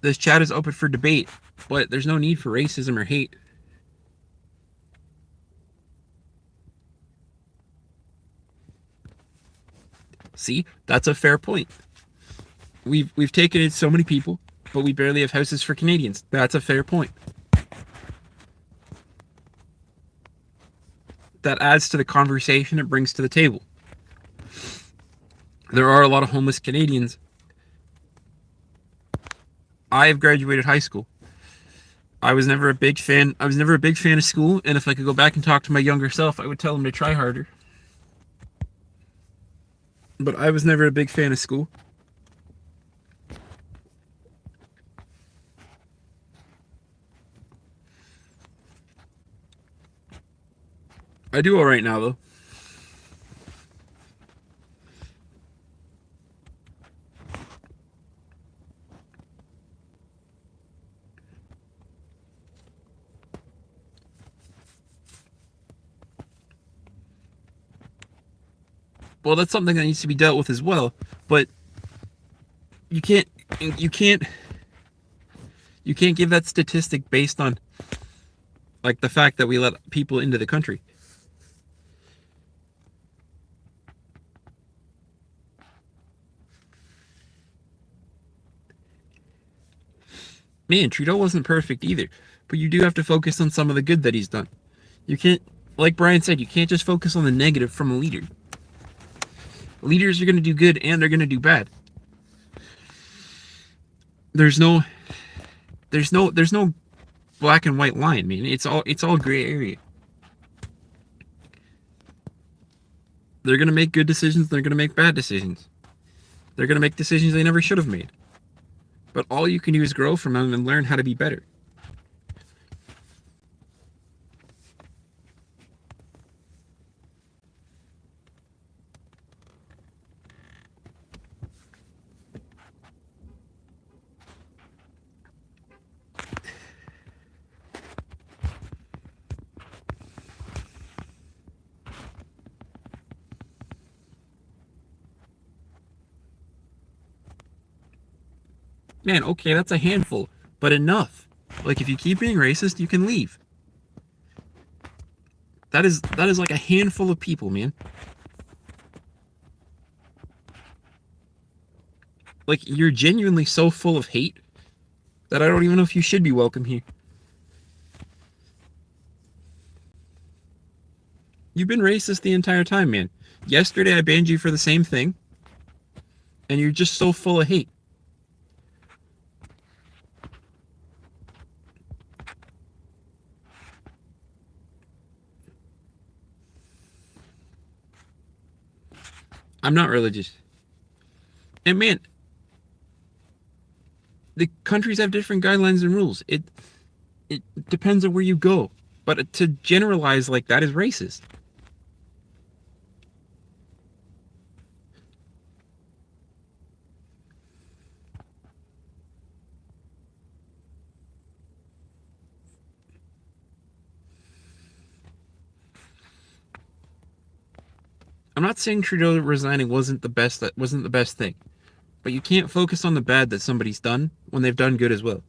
this chat is open for debate, but there's no need for racism or hate. See, that's a fair point. We've taken in so many people, but we barely have houses for Canadians. That's a fair point. That adds to the conversation it brings to the table. There are a lot of homeless Canadians. I have graduated high school. I was never a big fan of school, and if I could go back and talk to my younger self, I would tell him to try harder. But I was never a big fan of school. I do all right now, though. Well, that's something that needs to be dealt with as well. But you can't You can't give that statistic based on like the fact that we let people into the country. Man, Trudeau wasn't perfect either, but you do have to focus on some of the good that he's done. You can't, like Brian said, you can't just focus on the negative from a leader. Leaders are going to do good and they're going to do bad. There's no black and white line, man. It's all gray area. They're going to make good decisions, they're going to make bad decisions. They're going to make decisions they never should have made. But all you can do is grow from them and learn how to be better. Man, okay, that's a handful, but enough. Like, if you keep being racist, you can leave. That is like a handful of people, man. Like, you're genuinely so full of hate that I don't even know if you should be welcome here. You've been racist the entire time, man. Yesterday I banned you for the same thing, and you're just so full of hate. I'm not religious. And man, the countries have different guidelines and rules. It depends on where you go. But to generalize like that is racist. I'm not saying Trudeau resigning wasn't the best thing. But you can't focus on the bad that somebody's done when they've done good as well.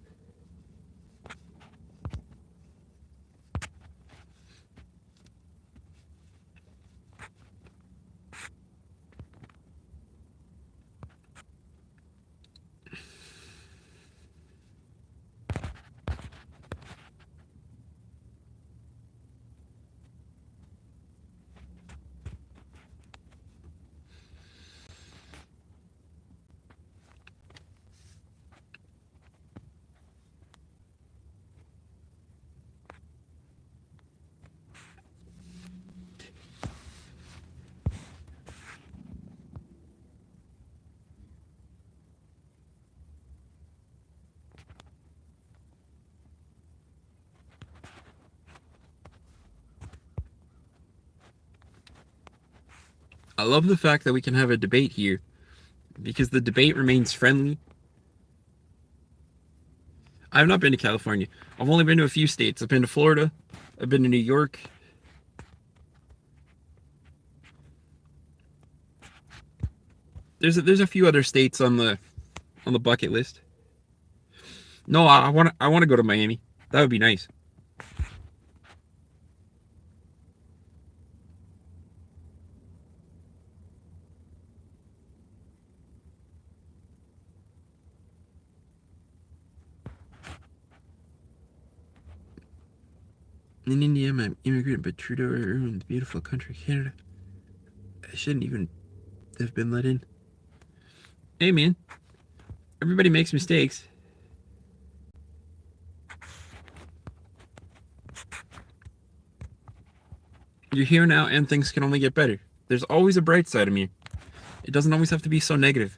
I love the fact that we can have a debate here because the debate remains friendly. I've not been to California. I've only been to a few states. I've been to Florida. I've been to New York. There's a few other states on the bucket list. No, I want to go to Miami. That would be nice. In India, I'm an immigrant, but Trudeau ruined the beautiful country, Canada. I shouldn't even have been let in. Hey, man. Everybody makes mistakes. You're here now, and things can only get better. There's always a bright side of me. It doesn't always have to be so negative.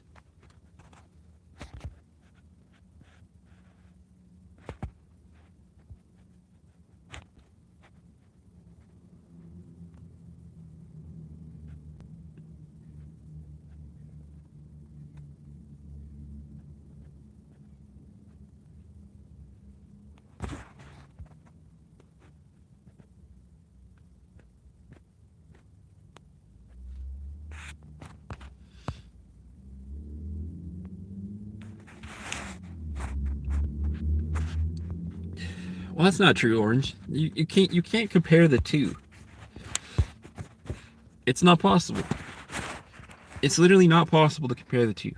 Well, that's not true, Orange. You can't compare the two. It's not possible. It's literally not possible to compare the two.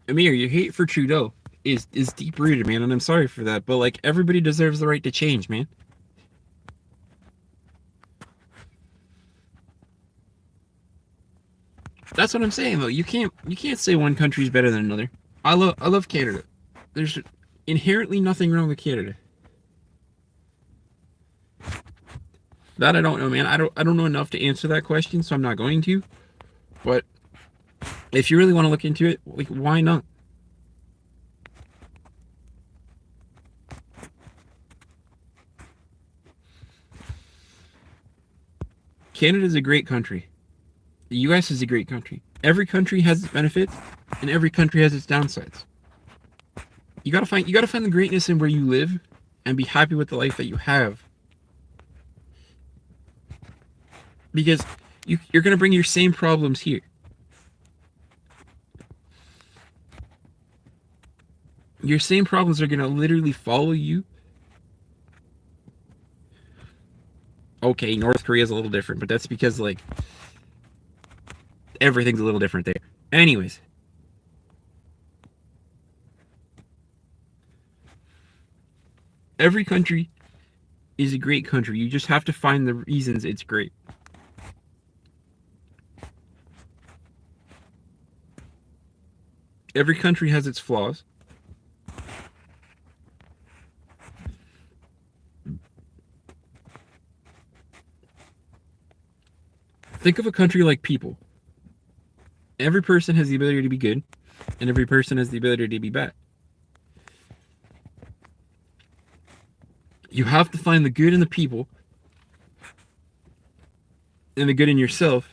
Amir, your hate for Trudeau is deep rooted, man, and I'm sorry for that. But like, everybody deserves the right to change, man. That's what I'm saying, though. You can't say one country's better than another. I love Canada. There's inherently nothing wrong with Canada. That I don't know, man. I don't know enough to answer that question, so I'm not going to. But if you really want to look into it, like, why not? Canada is a great country. The US is a great country. Every country has its benefits, and every country has its downsides. You gotta find the greatness in where you live, and be happy with the life that you have. Because you're gonna bring your same problems here. Your same problems are gonna literally follow you. Okay, North Korea is a little different, but that's because like everything's a little different there. Anyways, every country is a great country. You just have to find the reasons it's great. Every country has its flaws. Think of a country like people. Every person has the ability to be good, and every person has the ability to be bad. You have to find the good in the people and the good in yourself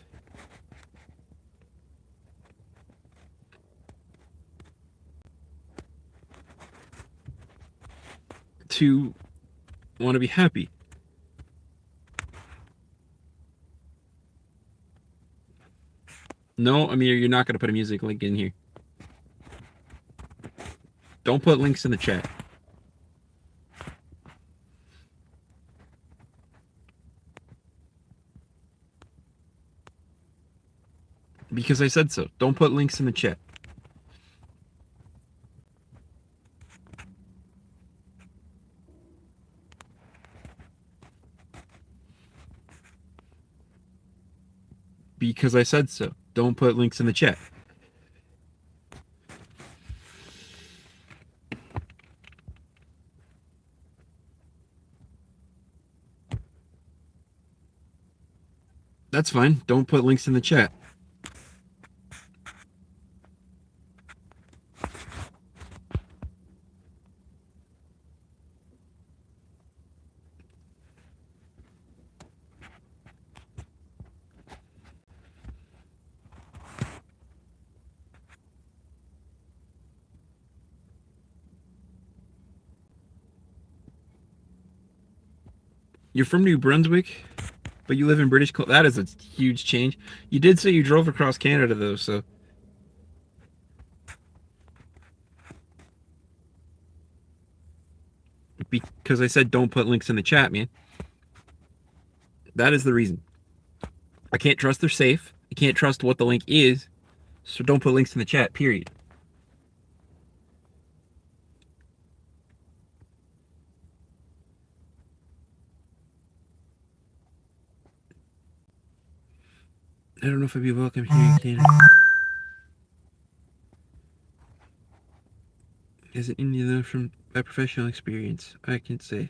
to want to be happy. No, Amir, you're not going to put a music link in here. Don't put links in the chat. Because I said so. Don't put links in the chat. Because I said so. Don't put links in the chat. That's fine. Don't put links in the chat. You're from New Brunswick, but you live in British Columbia. That is a huge change. You did say you drove across Canada, though, so. Because I said don't put links in the chat, man. That is the reason. I can't trust they're safe. I can't trust what the link is, so don't put links in the chat, period. I don't know if I'd be welcome here in Canada. As an Indian, though, from my professional experience, I can say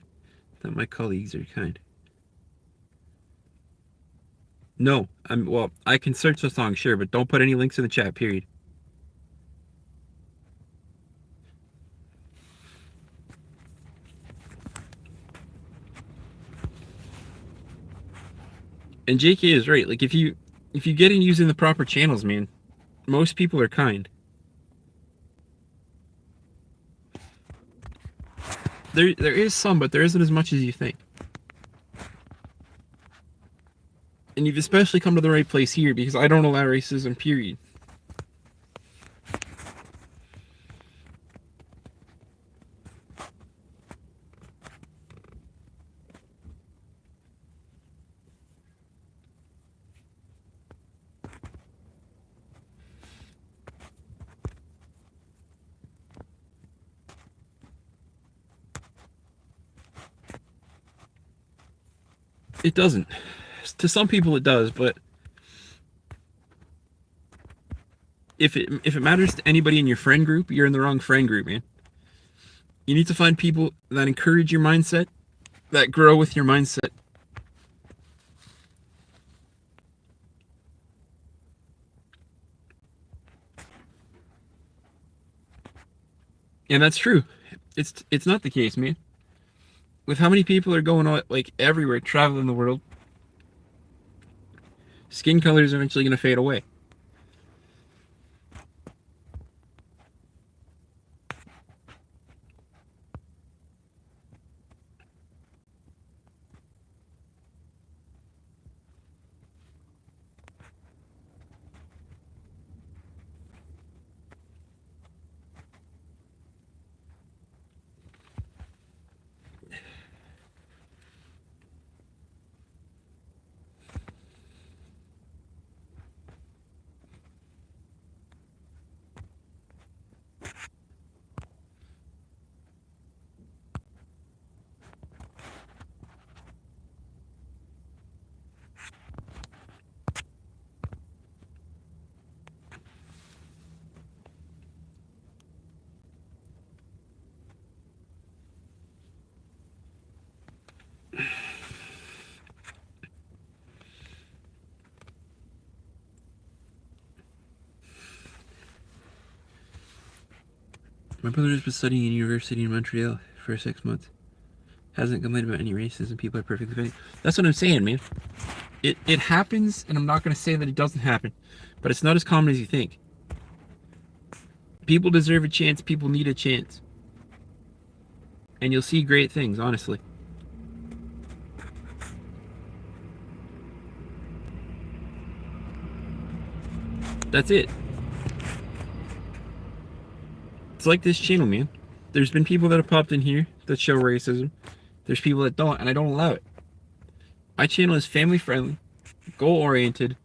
that my colleagues are kind. No, well, I can search the song, sure, but don't put any links in the chat, period. And JK is right. Like, if you get in using the proper channels, man, most people are kind. There is some, but there isn't as much as you think. And you've especially come to the right place here because I don't allow racism, period. It doesn't. To some people it does, but if it matters to anybody in your friend group, you're in the wrong friend group, man. You need to find people that encourage your mindset, that grow with your mindset. And that's true. It's not the case, man. With how many people are going on like everywhere, traveling the world, skin color is eventually going to fade away. My brother has been studying in university in Montreal for 6 months. Hasn't complained about any racism. People are perfectly fine. That's what I'm saying, man. It happens, and I'm not going to say that it doesn't happen, but it's not as common as you think. People deserve a chance. People need a chance. And you'll see great things, honestly. That's it. It's like this channel, man. There's been people that have popped in here that show racism. There's people that don't, and I don't allow it. My channel is family friendly, goal oriented.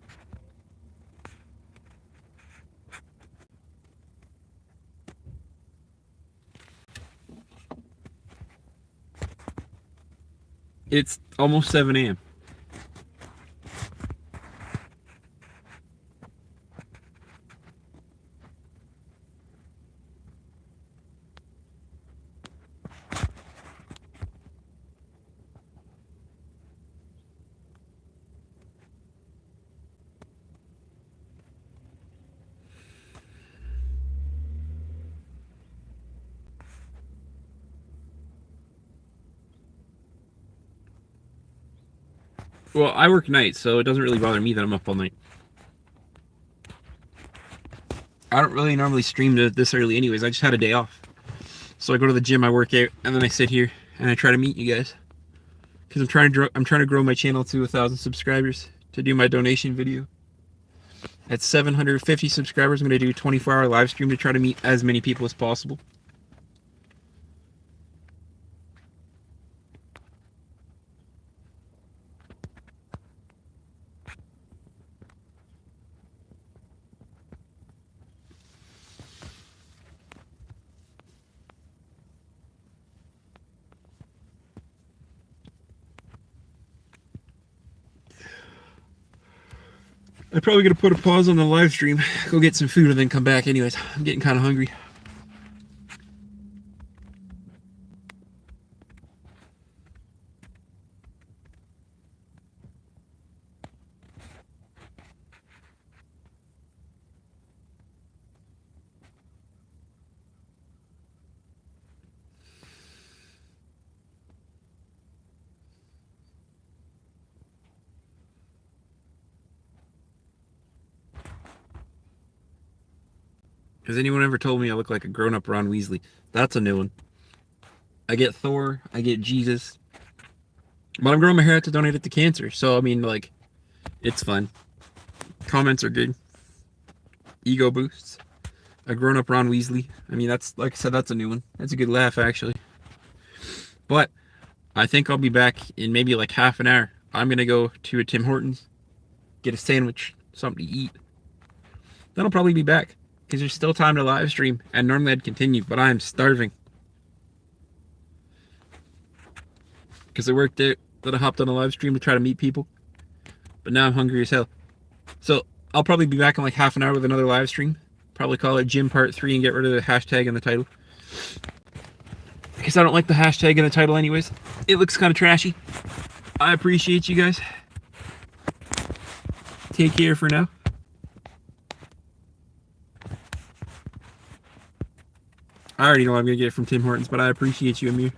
It's almost 7 a.m. Well, I work nights, so it doesn't really bother me that I'm up all night. I don't really normally stream to this early anyways. I just had a day off. So I go to the gym, I work out, and then I sit here and I try to meet you guys. Because I'm trying to grow my channel to 1,000 subscribers to do my donation video. At 750 subscribers, I'm going to do a 24-hour live stream to try to meet as many people as possible. I'm probably going to put a pause on the live stream, go get some food, and then come back anyways. I'm getting kind of hungry. Has anyone ever told me I look like a grown-up Ron Weasley? That's a new one. I get Thor, I get Jesus. But I'm growing my hair out to donate it to cancer. So, I mean, like, It's fun. Comments are good. Ego boosts. A grown-up Ron Weasley. I mean, that's, like I said, that's a new one. That's a good laugh, actually. But I think I'll be back in maybe like half an hour. I'm going to go to a Tim Hortons, get a sandwich, something to eat. Then I'll probably be back, because there's still time to live stream, and normally I'd continue, but I'm starving. Because I worked out that I hopped on a live stream to try to meet people, but now I'm hungry as hell. So I'll probably be back in like half an hour with another live stream. Probably call it Gym Part 3 and get rid of the hashtag in the title. Because I don't like the hashtag in the title anyways. It looks kind of trashy. I appreciate you guys. Take care for now. I already know I'm going to get it from Tim Hortons, but I appreciate you, Amir.